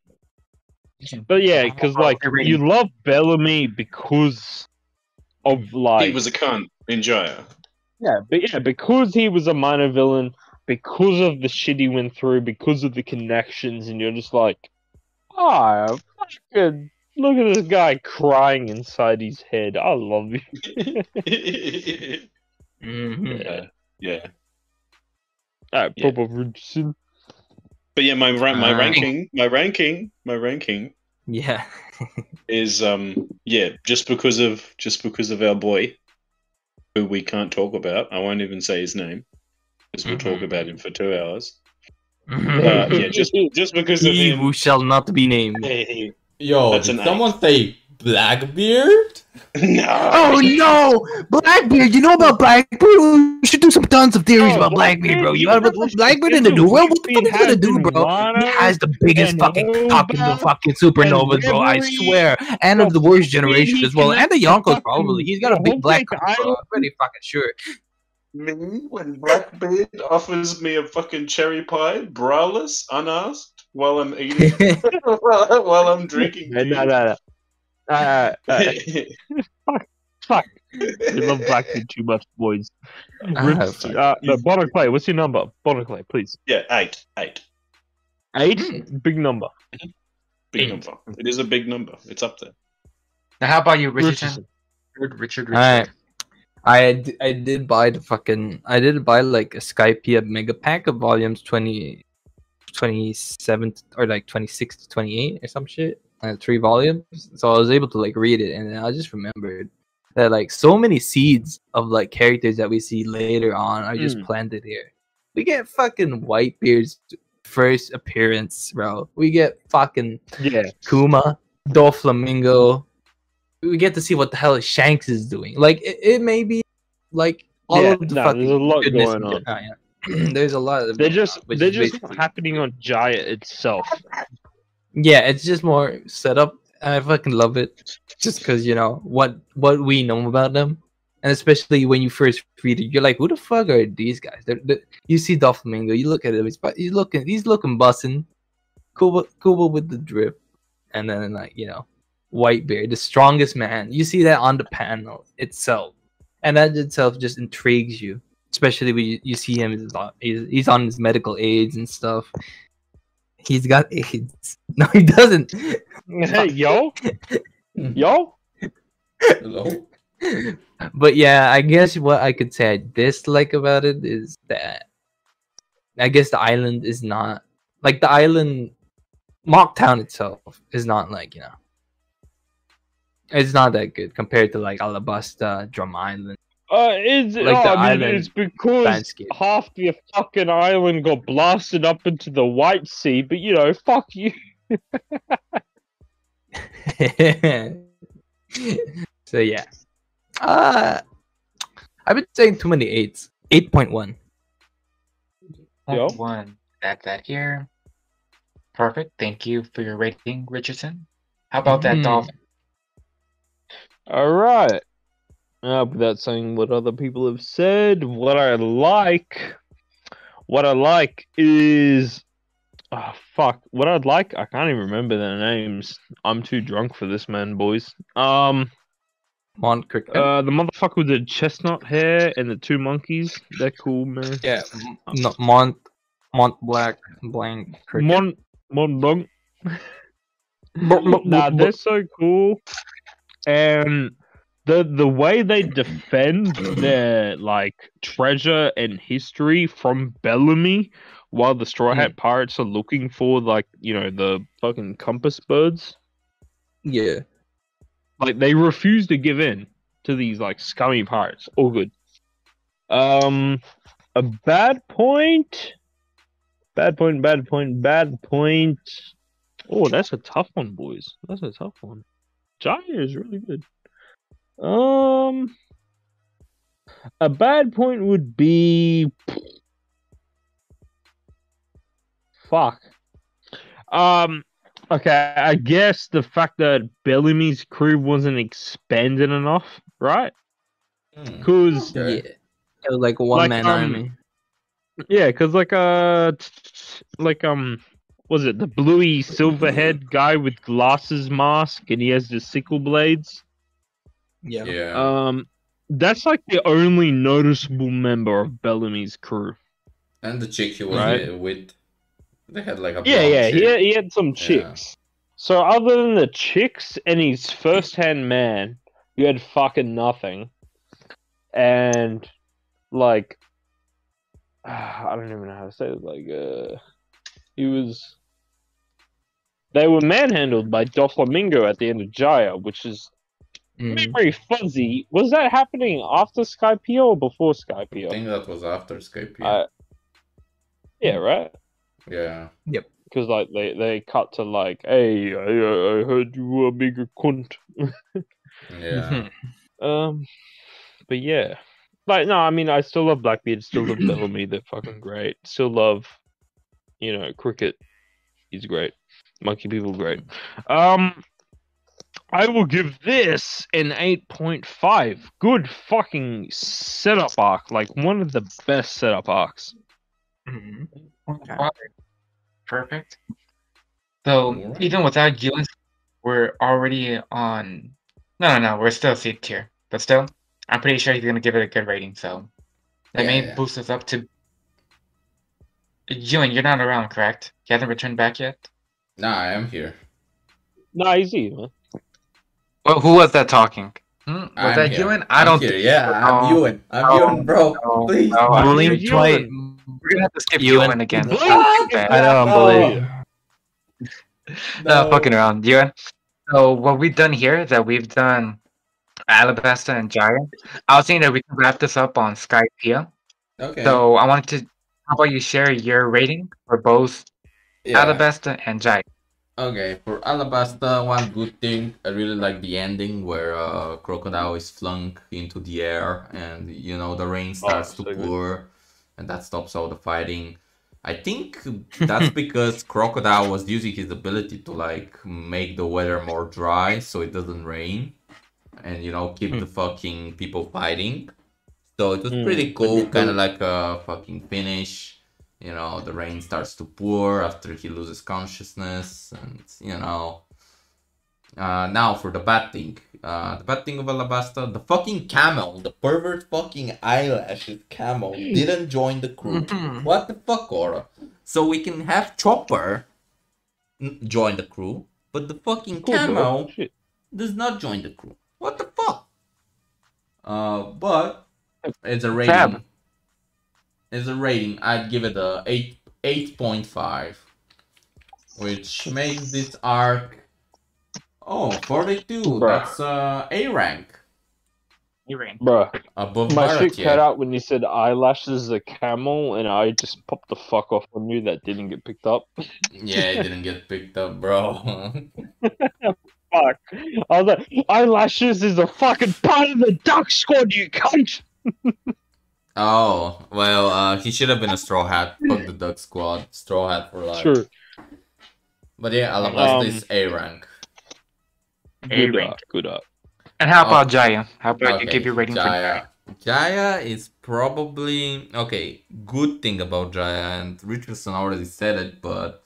But yeah, because like you love Bellamy because of like He was a cunt in Jaya. Yeah, because he was a minor villain, because of the shit he went through, because of the connections, and you're just like, fucking look at this guy crying inside his head. I love you. Yeah. Alright, Papa Rchrdsn. But yeah, my ranking Yeah. is just because of our boy, who we can't talk about. I won't even say his name because we'll talk about him for 2 hours. Just because of He him. who shall not be named. Yo, That's did an someone say Blackbeard? No. Oh no, Blackbeard! You know about Blackbeard? We should do some tons of theories about Blackbeard, bro. You know about Blackbeard in the new world? What the fuck is he gonna do, bro? He has the biggest fucking cock in the fucking supernovas, bro. I swear, and of the worst generation as well, and the Yonkos probably. He's got a big black cock, bro. I'm pretty fucking sure. Me, when Blackbeard offers me a fucking cherry pie, braless, unasked, while I'm eating, while I'm drinking. No. Fuck. You love Blackbeard too much, boys. Bonar Clay, what's your number? Bonar Clay, please. Yeah, 8. 8? Big number. Big number. It is a big number. It's up there. Now, how about you, Richardson? Richard. Alright. I did buy like a Skypiea mega pack of volumes 27 or like 26 to 28 or some shit. 3 volumes, so I was able to like read it, and then I just remembered that like so many seeds of like characters that we see later on are just planted here. We get fucking Whitebeard's first appearance, bro. We get fucking Kuma, Doflamingo. We get to see what the hell Shanks is doing. Like it may be like all of the fucking there's a lot going on. There's a lot of they're just not happening on Jaya itself. Yeah, it's just more set up. I fucking love it, just because you know what we know about them, and especially when you first read it, you're like, "Who the fuck are these guys?" You see Doflamingo, you look at him, he's looking bussin', cool with the drip, and then like Whitebeard, the strongest man. You see that on the panel itself, and that itself just intrigues you, especially when you see him. He's on his medical aids and stuff. He's got AIDS. No, he doesn't. Hey, yo. Hello? But yeah, I guess what I could say I dislike about it is that I guess the island is not like the island. Mocktown itself is not like it's not that good compared to like Alabasta, Drum Island. It's because half the fucking island got blasted up into the White Sea, but fuck you. So yeah. I've been saying too many 8s. 8.1. 1. That here. Perfect. Thank you for your rating, Richardson. How about that Dolphin? All right. Without saying what other people have said, what I like is, oh fuck, what I'd like, I can't even remember their names. I'm too drunk for this, man, boys. Mont Cricket. The motherfucker with the chestnut hair and the two monkeys. They're cool, man. Yeah, no, Mont Black Blank Cricket. Mont Blanc. Nah, they're so cool, and the way they defend their like treasure and history from Bellamy, while the Straw Hat Pirates are looking for like the fucking compass birds. Yeah. Like they refuse to give in to these like scummy pirates. All good. A bad point. Bad point. Oh, that's a tough one, boys. That's a tough one. Jaya is really good. A bad point would be fuck. Okay, I guess the fact that Bellamy's crew wasn't expanded enough, right? Because Yeah, it was like a one-man army. Yeah, because was it the bluey silverhead guy with glasses mask and he has the sickle blades? Yeah. That's like the only noticeable member of Bellamy's crew. And the chick he was with, they had like a he had some chicks. So other than the chicks and his first-hand man, you had fucking nothing. And like, I don't even know how to say it. Like, they were manhandled by Doflamingo at the end of Jaya, which is very fuzzy. Was that happening after Skypiea or before Skypiea? I think that was after Skypiea. Yeah, right? Yeah. Yep. Because like they cut to like, hey, I heard you were a bigger cunt. Yeah. But yeah. Like, no, I mean, I still love Blackbeard, still love Bellamy, they're fucking great. Still love, Cricket, he's great. Monkey People, great. I will give this an 8.5. Good fucking setup arc, like one of the best setup arcs. Okay. Perfect. So, even without Yuen, we're already on... No, we're still C tier. But still, I'm pretty sure he's going to give it a good rating, so... That may boost us up to... Yuen, you're not around, correct? You haven't returned back yet? Nah, I am here. Nah, he's here, man. Well, who was that talking? Was that Yuen? I don't think... Yeah, I'm Yuen. I'm Yuen, bro. Please. Bullying twice. We're going to have to skip Yuen again. I don't believe. No, fucking around. Yuen. So what we've done here is that we've done Alabasta and Jaya. I was thinking that we can wrap this up on Skypiea. Okay. So I wanted to... How about you share your rating for both Alabasta and Jaya? Okay, for Alabasta, one good thing, I really like the ending where Crocodile is flung into the air and, the rain starts to pour and that stops all the fighting. I think that's because Crocodile was using his ability to, like, make the weather more dry so it doesn't rain and, keep the fucking people fighting. So it was pretty cool, kind of like a fucking finish. The rain starts to pour after he loses consciousness, and now for the bad thing. The bad thing of Alabasta, the fucking camel, the pervert fucking eyelashes camel didn't join the crew. What the fuck, Aura? So we can have Chopper join the crew, but the fucking camel does not join the crew. What the fuck? But it's a rating. Fab. It's a rating. I'd give it a 8.5, which makes this arc 42. Bruh. That's A rank. Bruh. Above My shit Baratia. cut out when you said eyelashes a camel, and I just popped the fuck off on you. That didn't get picked up. Yeah, it didn't get picked up, bro. Fuck. I was like, eyelashes is a fucking part of the Duck Squad, you cunt! Oh, well, he should have been a Straw Hat. Fuck the Duck Squad. Straw Hat for life. Sure. But yeah, Alabasta is A rank. A Good rank. arc. Good arc. And how about Oh, Jaya? How about you Okay, give your rating for Jaya? Jaya is probably okay. Good thing about Jaya, and Richardson already said it, but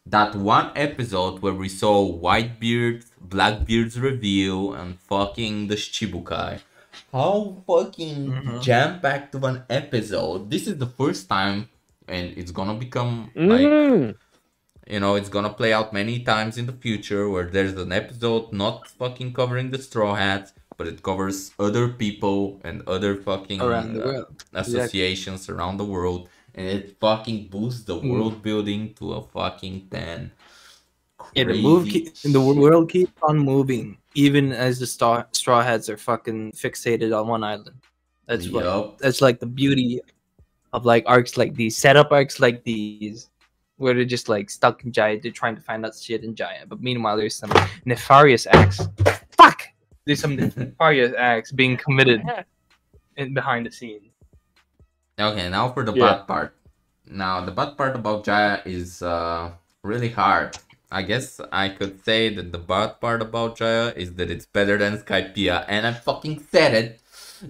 that one episode where we saw Whitebeard, Blackbeard's reveal, and fucking the Shichibukai. How fucking jam-packed of an episode. This is the first time, and it's gonna become like, you know, it's gonna play out many times in the future where there's an episode not fucking covering the Straw Hats, but it covers other people and other fucking Around the world. associations around the world, and it fucking boosts the world building to a fucking 10. Yeah, Crazy. the world keeps on moving, even as the straw hats are fucking fixated on one island. That's Yup. that's like the beauty of like arcs like these, setup arcs like these, where they're just like stuck in Giant. They're trying to find out shit in Giant, but meanwhile there's some nefarious acts. Fuck! There's some nefarious acts being committed in behind the scenes. Okay, now for the bad part. Now, the bad part about Jaya is really hard. I guess I could say that the bad part about Jaya is that it's better than Skypiea, and I fucking said it.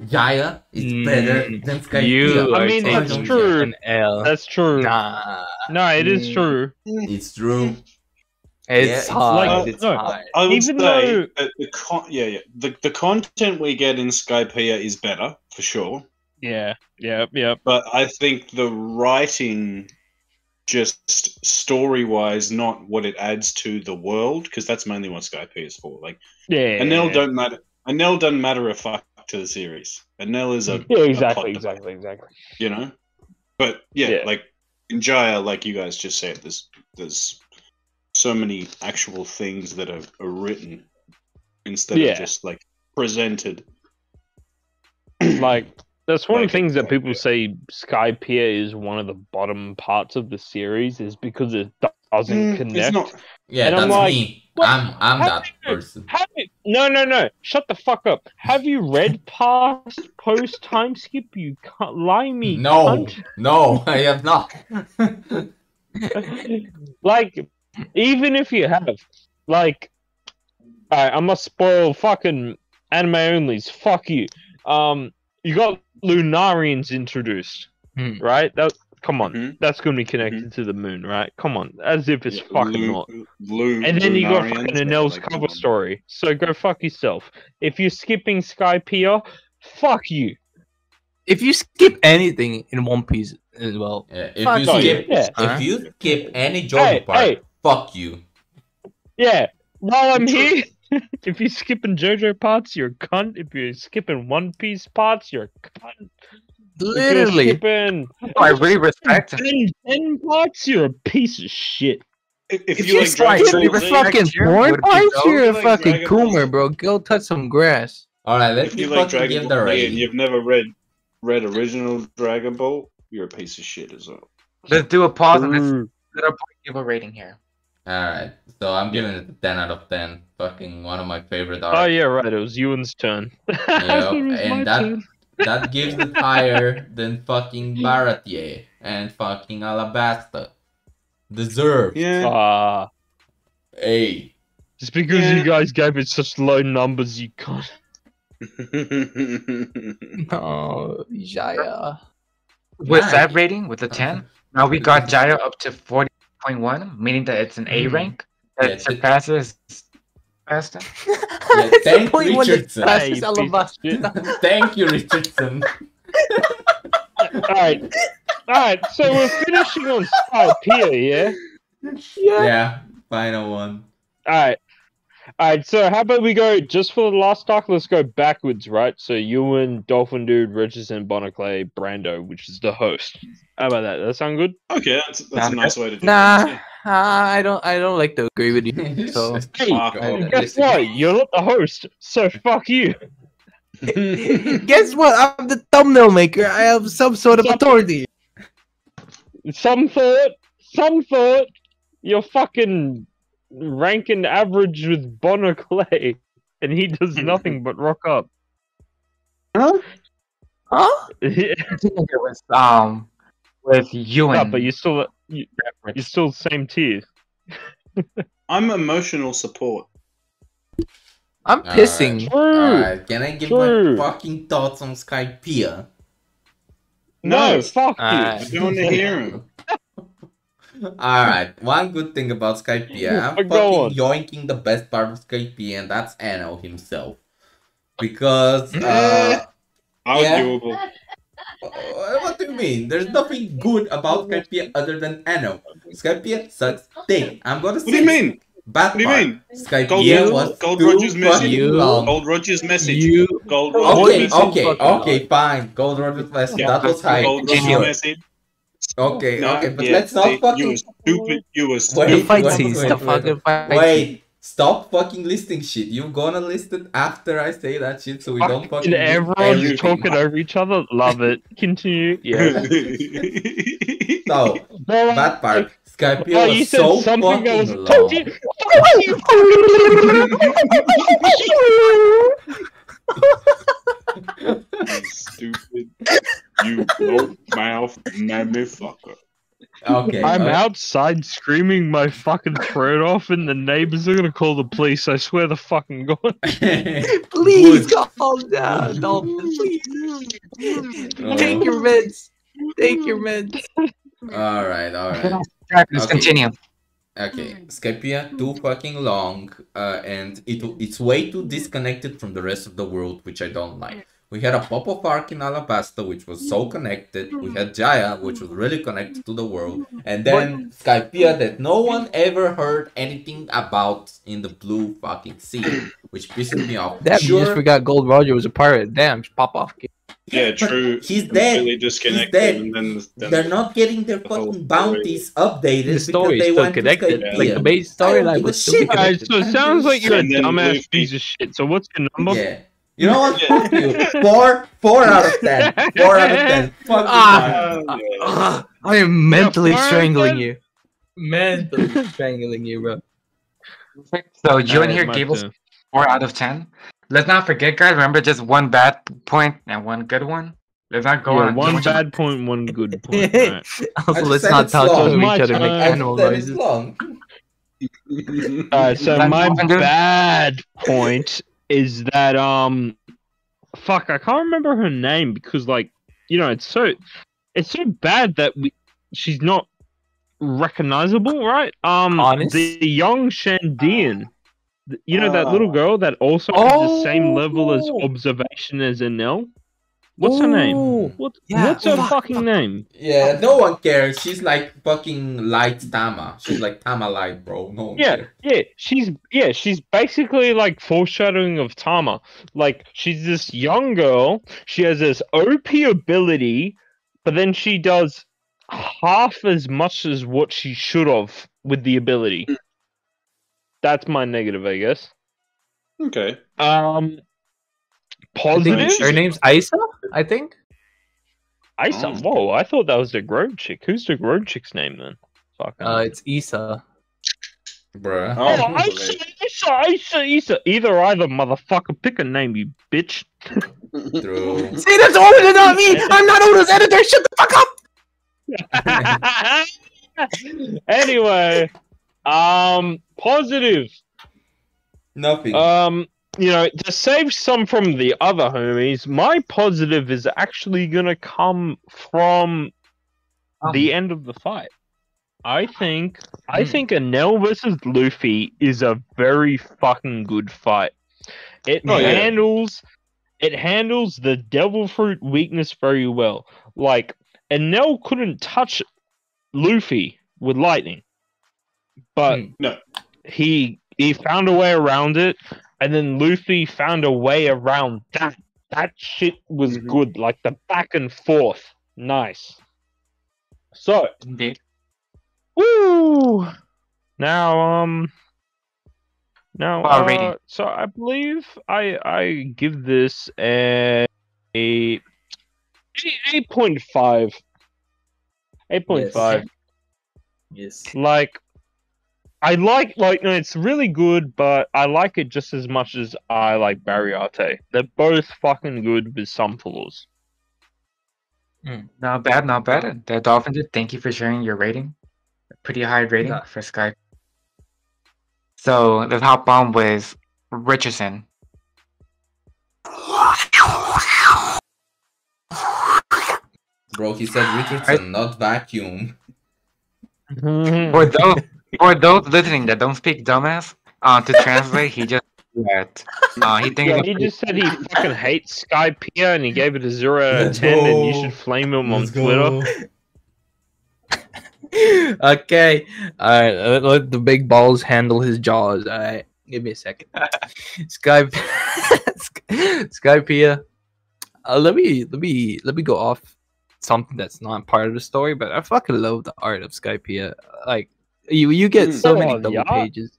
Jaya is better than Skypiea. I mean, it's true. That's true. Nah. No, it is true. It's true. It's hard. It's hard. I would Even say that the content we get in Skypiea is better for sure. Yeah. But I think the writing, just story-wise, not what it adds to the world, because that's mainly what Skypiea is for. Like, Anel don't matter. Anel doesn't matter a fuck to the series. Anel is a exactly. You know, but like in Jaya, like you guys just said, there's so many actual things that are written instead of just like presented. Like, that's one of the things that people say Skypiea is one of the bottom parts of the series is because it doesn't connect. It's not. Yeah, and that's I'm like, me. I'm that person. No. Shut the fuck up. Have you read past post time skip? You can't lie me. No, cunt? no, I have not. Like, even if you have, like, I must spoil fucking anime onlys. Fuck you. You got Lunarians introduced, right? Come on, that's going to be connected to the moon, right? Come on, as if it's fucking not. And then you got fucking Anel's cover story. So go fuck yourself. If you're skipping Skypiea, fuck you. If you skip anything in One Piece as well, if you skip any Jojo part, fuck you. Yeah, while I'm here, if you're skipping JoJo parts, you're a cunt. If you're skipping One Piece parts, you're a cunt. literally. If you're skipping I really respect him. 10 parts, you're a piece of shit. If you like skip Dragon the Ball fucking Z, porn parts, you're a like fucking Dragon Ball coomer, Z. bro. Go touch some grass. Alright, let's if you fucking like give Dragon the Ball Z rating. and you've never read original Dragon Ball, you're a piece of shit as well. Let's do a pause and let's let our boy give a rating here. Alright, so I'm giving it a 10 out of 10. Fucking one of my favorite arcs. Oh yeah, right. It was Yuen's turn. Yeah, and that gives it higher than fucking Baratier and fucking Alabasta. Deserved. Yeah. Hey. Just because you guys gave it such low numbers, you can't. No, Jaya. With that rating, with a 10, now we got Jaya up to 40.1, meaning that it's an A rank. That surpasses Alabasta. Yeah, thank Richardson. Hey, Alabasta. Thank you, Richardson. Alright, so we're finishing on Skypiea, yeah? Yeah, final one. Alright, so how about we go, just for the last arc, let's go backwards, right? So Yuen, Dolphin Dude, Rchrdsn, Bonar, Brando, which is the host. How about that? Does that sound good? Okay, that's a nice way to do Nah, I don't like to agree with you. So Hey, guess what? You're not the host, so fuck you. guess what? I'm the thumbnail maker. I have some sort of authority. Some thought, you're fucking ranking average with Bonar, and he does nothing but rock up. Huh? I think it was with Yuen. No, but you're still the same tier. I'm emotional support. I'm pissing. Alright, can I give my fucking thoughts on Skypiea? No, fuck you. I don't want to hear him. Alright, one good thing about Skypiea, I'm fucking yoinking the best part of Skypiea, and that's Anno himself. Because, arguable. What do you mean? There's nothing good about Skypiea other than Anno. Skypiea sucks dick. I'm gonna say. What do you mean? Bad What do you part. mean? Skypiea was Gold Roger's message. long. Gold Roger's message. Gold Roger's Okay, message. fine. Gold Roger's message. That was high. Gold Roger's message. Okay, but let's not fucking. You were stupid. You were Wait, Wait, wait. Stop fucking listing shit. You're gonna list it after I say that shit, so we don't fucking. Everyone's talking over each other. Love it. Continue. Yeah. So, that part. Skypiea was you said so something that was fucking long. You stupid. You low mouth motherfucker. Okay. I'm outside screaming my fucking throat off, and the neighbors are gonna call the police. I swear to fucking God. Please calm down, Dolphin. Please. Take your meds. Take your meds. Alright. Let's continue. Okay, Skypiea too fucking long, and it's way too disconnected from the rest of the world, which I don't like. We had a pop-up arc in Alabasta, which was so connected. We had Jaya, which was really connected to the world. And then Skypiea that no one ever heard anything about in the blue fucking sea, which pisses me off. Damn, you just forgot Gold Roger was a pirate. Damn, pop off. Yeah, true. He's dead. Really disconnected. He's dead. And then They're not getting their fucking bounties updated The story because they is still went connected. to Skypiea. Like the base storyline was still connected. So it sounds like you're a And then dumbass Luffy. piece of shit. So what's your number? Yeah. You know what? Fuck you. 4 out of 10. 4 out of 10. Fuck I am mentally Yeah, strangling you. Mentally strangling you, bro. So Yuen Alright, here my gave us turn. 4 out of 10. Let's not forget, guys. Remember, just one bad point and one good one. Let's not go on. One bad point, one good point. Right. Also, I let's said not it's talk long. over My each other, make turn. animal That is noises. long. Alright, so That's my nothing, dude. bad point is that fuck, I can't remember her name because it's so bad that she's not recognizable, right? Honest? The young Shandian. That little girl that also has the same level as observation as Enel. What's her name? What's her fucking name? Yeah, no one cares. She's like fucking light Tama. She's like Tama light, bro. No one cares. She's basically like foreshadowing of Tama. Like she's this young girl. She has this OP ability, but then she does half as much as what she should have with the ability. That's my negative, I guess. Okay. Positive. Her name's Isa, I think. Isa. Whoa, I thought that was the road chick. Who's the road chick's name then? Fucking. It's Isa. Bruh. Oh, Isa. Either, motherfucker. Pick a name, you bitch. True. See, that's Oda, not me. I'm not Oda's editor. Shut the fuck up. Anyway, positive. Nothing. To save some from the other homies, my positive is actually gonna come from the end of the fight. I think Enel versus Luffy is a very fucking good fight. It handles the devil fruit weakness very well. Like Enel couldn't touch Luffy with lightning, but No. he found a way around it, and then Luffy found a way around that. That shit was good, like the back and forth. Nice. So, Indeed. woo! Now, rating. so I believe I give this a 8.5. 8.5. Yes. I like no, it's really good, but I like it just as much as I like Barriate. They're both fucking good with some flaws. Not bad. The Dolphin did. Thank you for sharing your rating. Pretty high rating for Skype. So let's hop on with Rchrdsn. Bro, he said Richardson, not vacuum. For those listening that don't speak dumbass, to translate, he just that. He thinks Yeah, he just said he fucking hates Skypiea and he gave it a 0 out of Let's 10 and you go. should flame him on Let's Twitter. go. Okay. Alright, let the big balls handle his jaws. Alright. Give me a second. Skypiea. Let me go off something that's not part of the story, but I fucking love the art of Skypiea. Like you get so many double yeah. pages.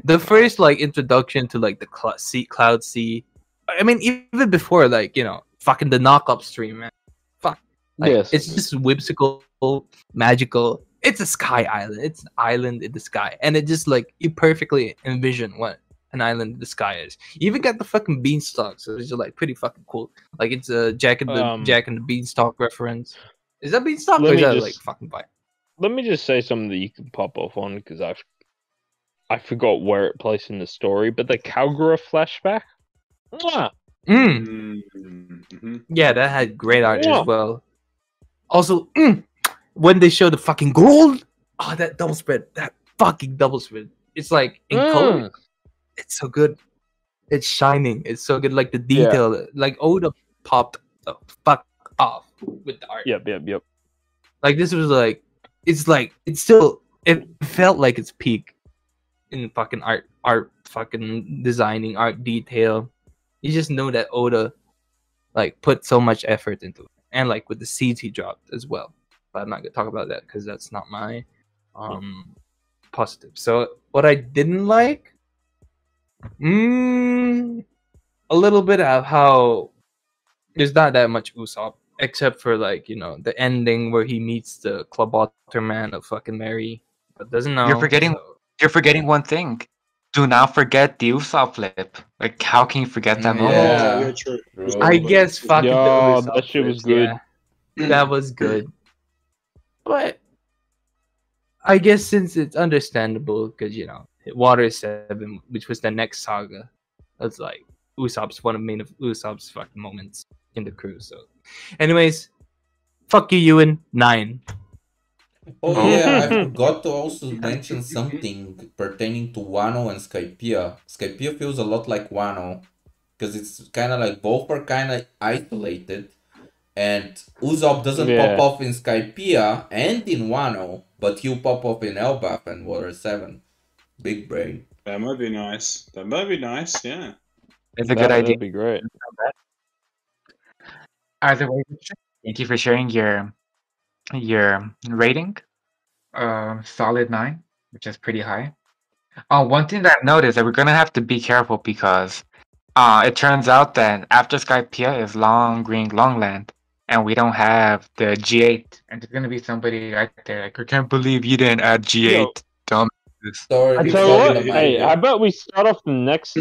The first like introduction to like the cloud sea. I mean, even before like fucking the knock-up stream, man. Fuck. Like, Yes. it's just whimsical, magical. It's a sky island. It's an island in the sky, and it just like you perfectly envision what an island in the sky is. You even got the fucking beanstalk, so it's just like pretty fucking cool. Like it's a Jack and the Beanstalk reference. Is that Beanstalk or is that like fucking bite? Let me just say something that you can pop off on because I forgot where it placed in the story, but the Calgara flashback. Mwah! Mm-hmm. Yeah, that had great art as well. Also, when they show the fucking gold, that double spread, that fucking double spread. It's like in color. It's so good. It's shining. It's so good. Like the detail, like Oda popped the fuck off with the art. Yep. Like this was like, it felt like it's peak in fucking art fucking designing, art detail. You just know that Oda like put so much effort into it, and like with the seeds he dropped as well. But I'm not gonna talk about that because that's not my positive. So what I didn't like, a little bit of how there's not that much Usopp, except for like the ending where he meets the club man of fucking Mary, but doesn't know. You're forgetting one thing. Do not forget the Usopp flip. Like, how can you forget that moment? Yeah, true. I guess fucking that shit was good. Yeah, that was good. But I guess since it's understandable, because Water 7, which was the next saga, that's like Usopp's one of Usopp's fucking moments in the crew. So, anyways, fuck you, Yuen. 9. Oh yeah, I forgot to also mention something pertaining to Wano and Skypiea. Skypiea feels a lot like Wano, because it's kind of like both are kind of isolated, and Usopp doesn't pop off in Skypiea and in Wano, but he'll pop off in Elbaf and Water 7. Big brain. That might be nice. Yeah. It's a good idea. That'd be great. Either way, thank you for sharing your rating. Solid 9, which is pretty high. One thing that I've noticed that we're gonna have to be careful because it turns out that after Skypiea is Long Green Longland, and we don't have the G8, and there's gonna be somebody right there like, I can't believe you didn't add G8. Dumb. Sorry, I tell you what, hey, how about we start off the next,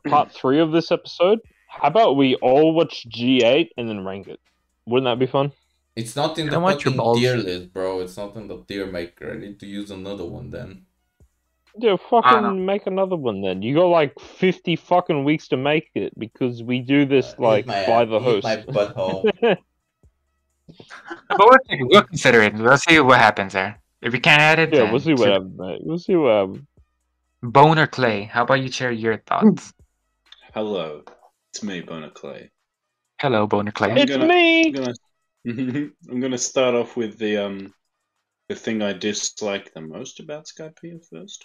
part 3 of this episode? How about we all watch G8 and then rank it? Wouldn't that be fun? It's not in the fucking tier list, bro. It's not in the tier maker. I need to use another one then. Yeah, fucking make another one then. You got like 50 fucking weeks to make it because we do this like by the host. My butthole. But we'll consider it. We'll see what happens there. If we can't add it, yeah, we'll see what happens, mate. We'll see what happens. Bonar Clay, how about you share your thoughts? Hello, it's me, Bonar Clay. Hello, Bonar Clay. It's me. I'm gonna start off with the thing I dislike the most about Skypiea first.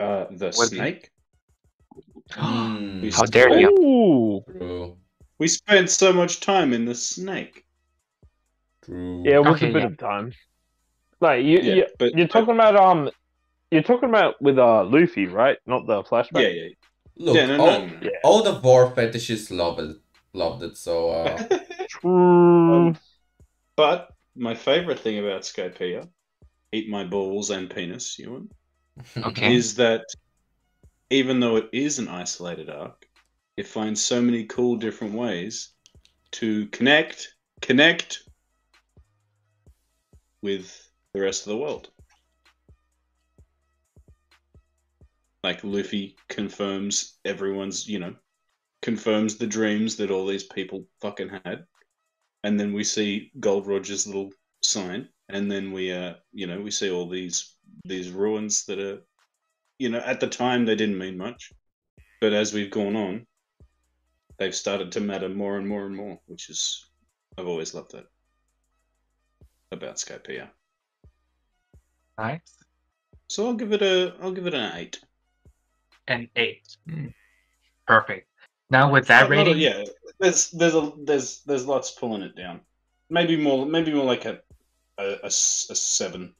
The snake. How dare you? True. We spent so much time in the snake. True. Yeah, it was a bit of time. Like you're talking about with Luffy, right? Not the flashback. Yeah. Look, all the vor fetishists loved it. So. True. But my favorite thing about Skypiea, eat my balls and penis, Yuen, is that even though it is an isolated arc, it finds so many cool different ways to connect with the rest of the world. Like Luffy confirms everyone's, confirms the dreams that all these people fucking had. and then we see Gold Roger's little sign, and then we we see all these ruins that are, at the time they didn't mean much, but as we've gone on, they've started to matter more and more and more, which is, I've always loved that about Skypiea. Nice. So I'll give it an 8. An 8. Perfect. Now with that rating, yeah, there's lots pulling it down. Maybe more like a 7,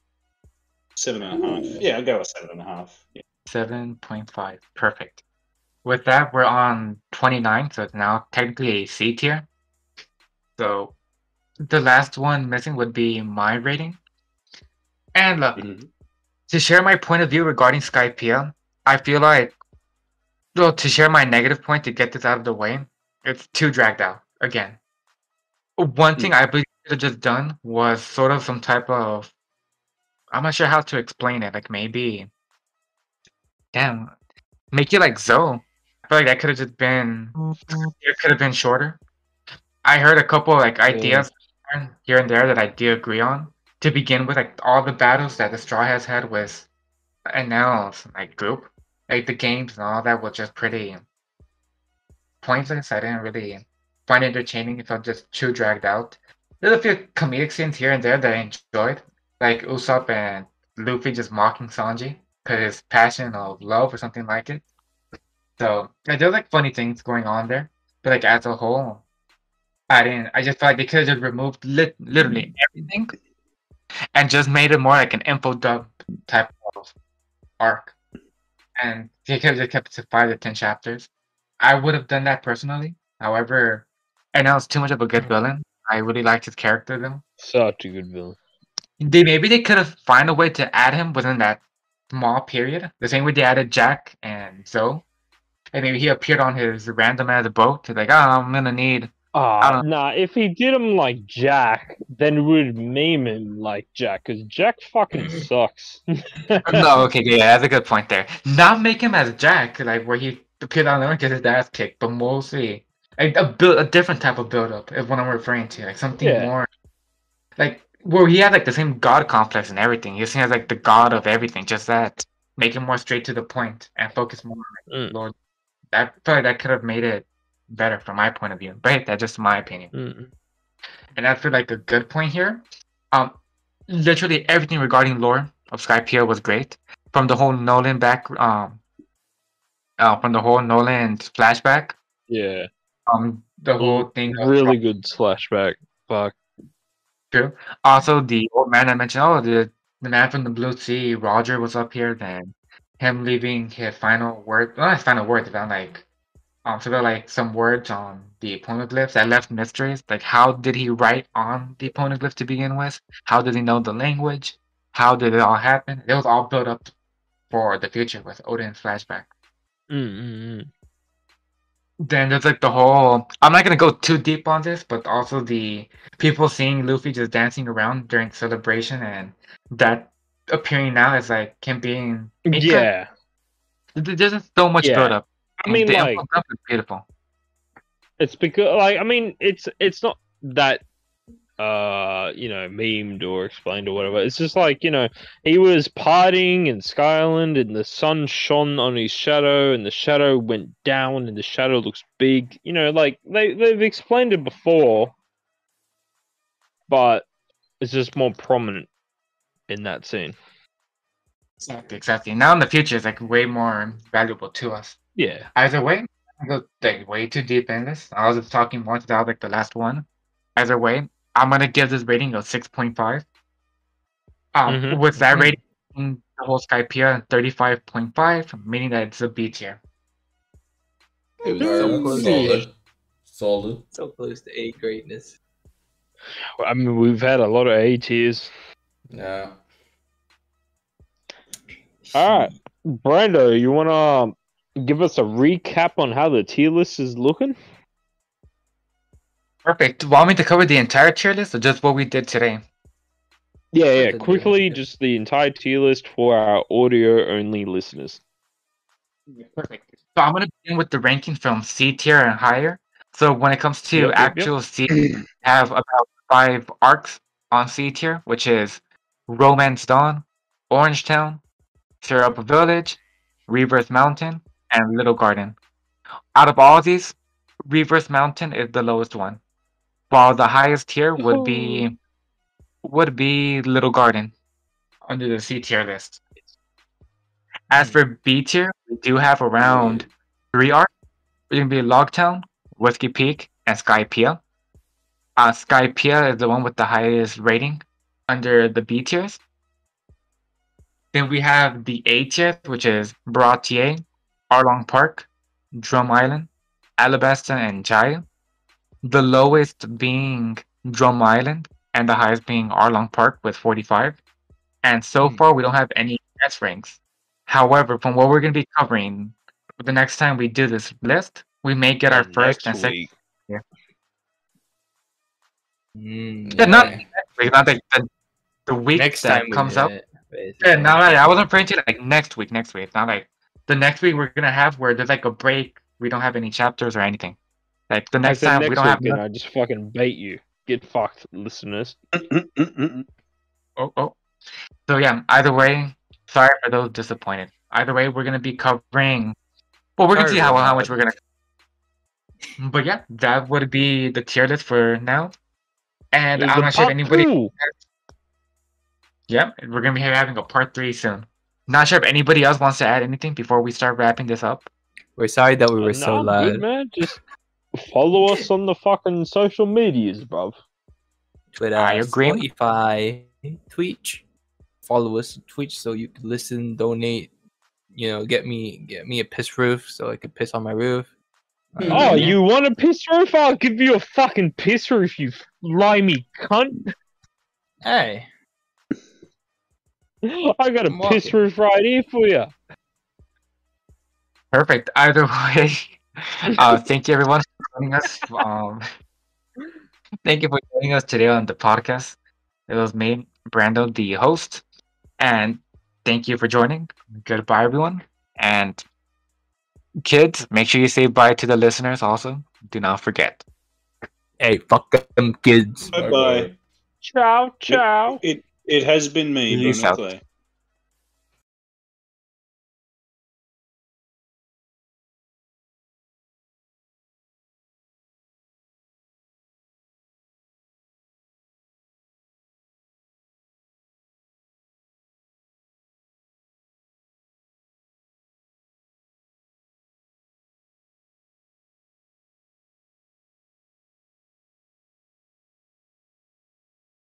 7.5. Yeah, I'll go with 7.5. Yeah. 7.5. Perfect. With that, we're on 29, so it's now technically a C tier. So the last one missing would be my rating. And look, to share my point of view regarding Skypiea, I feel like, well, to share my negative point to get this out of the way, it's too dragged out again. One thing I believe they could have just done was sort of some type of, I'm not sure how to explain it, like maybe, make it like Zoe. I feel like that could have just been, it could have been shorter. I heard a couple like ideas here and there that I do agree on. To begin with, like all the battles that the Straw has had with NL's like group, like the games and all that was just pretty pointless. I didn't really find it entertaining. It felt just too dragged out. There's a few comedic scenes here and there that I enjoyed, like Usopp and Luffy just mocking Sanji because his passion of love or something like it. So there's like funny things going on there, but like as a whole, I just felt like they could have just removed literally everything and just made it more like an info dump type of arc. And they could have just kept it to 5 to 10 chapters. I would have done that personally. However, I know it's too much of a good villain. I really liked his character though. Such a good villain. Maybe they could have found a way to add him within that small period. The same way they added Jack and Zoe. And maybe he appeared on his random ass boat to like, oh, I'm gonna need. Nah, if he did him like Jack, then we'd meme him like Jack, because Jack fucking sucks. No, okay, yeah, that's a good point there. Not make him as Jack, like where he appeared on there and gets his ass kicked, but mostly like a different type of build up is what I'm referring to. Like something more like where he had like the same god complex and everything. He seems like the god of everything, just that make him more straight to the point and focus more on like, Lord. I feel like that could have made it better from my point of view, but that's just my opinion. And I feel like a good point here. Literally everything regarding lore of Skypiea was great. From the whole Nolan from the whole Nolan flashback. Yeah. The whole thing. Really good flashback. Fuck. True. Also, the old man I mentioned. The man from the Blue Sea, Roger, was up here. Then him leaving his final word. Well, not his final words, but like sort of like some words on the poneglyphs that left mysteries. Like, how did he write on the poneglyph to begin with? How did he know the language? How did it all happen? It was all built up for the future with Odin's flashback. Then there's like the whole. I'm not gonna go too deep on this, but also the people seeing Luffy just dancing around during celebration and that appearing now as like him being. Yeah. There's just so much build up. I mean, the like, is beautiful. It's because, like, I mean, it's not that, memed or explained or whatever. It's just like, he was partying in Skyland, and the sun shone on his shadow, and the shadow went down, and the shadow looks big. Like they've explained it before, but it's just more prominent in that scene. Exactly. Now in the future, it's like way more valuable to us. Yeah. Either way, I go like way too deep in this. I was just talking more about like the last one. Either way, I'm gonna give this rating of 6.5. With that rating, the whole Skypiea 35.5, meaning that it's a B tier. It was so close to Solid. So close to A greatness. I mean, we've had a lot of A tiers. Yeah. All right, Brando, you wanna give us a recap on how the tier list is looking? Perfect. Want me to cover the entire tier list or just what we did today? Yeah. Quickly, just the entire tier list for our audio-only listeners. Perfect. So I'm going to begin with the ranking from C tier and higher. So when it comes to Yep. actual C, we have about 5 arcs on C tier, which is Romance Dawn, Orange Town, Syrup Village, Rebirth Mountain, and Little Garden. Out of all of these, Rebirth Mountain is the lowest one, while the highest tier would be Little Garden under the C tier list. As for B tier, we do have around 3 arcs. It's gonna be Logtown, Whiskey Peak, and Skypiea. Skypiea is the one with the highest rating under the B tiers. Then we have the A tier, which is Bratier, Arlong Park, Drum Island, Alabasta, and Jaya. The lowest being Drum Island, and the highest being Arlong Park with 45. And so far, we don't have any S ranks. However, from what we're going to be covering, the next time we do this list, we may get our first and second. Yeah. Yeah, not next week, not the week Next that time comes up. Yeah, no, I wasn't referring to like next week. Not like the next week we're gonna have where there's like a break. We don't have any chapters or anything. Like the next time we don't have. I just fucking bait you. Get fucked, listeners. Oh. So yeah. Either way, sorry for those disappointed. Either way, we're gonna be covering. Well, we're gonna see how much we're gonna. But yeah, that would be the tier list for now. And I'm not sure if anybody. Yep, we're gonna be having a part 3 soon. Not sure if anybody else wants to add anything before we start wrapping this up. We're sorry that we were so loud. Good, man. Just follow us on the fucking social medias, bruv. Twitter, Spotify, Twitch. Follow us on Twitch so you can listen, donate. You know, get me a piss roof so I can piss on my roof. Oh, you want a piss roof? I'll give you a fucking piss roof, you limey cunt. Hey. I got a piss roof right here for you. Perfect. Either way, thank you everyone for joining us. Thank you for joining us today on the podcast. It was me, Brando, the host, and thank you for joining. Goodbye, everyone. And kids, make sure you say bye to the listeners also. Do not forget. Hey, fuck them kids. Bye-bye. Ciao, ciao. It has been me, Peace Bruno out. Clay.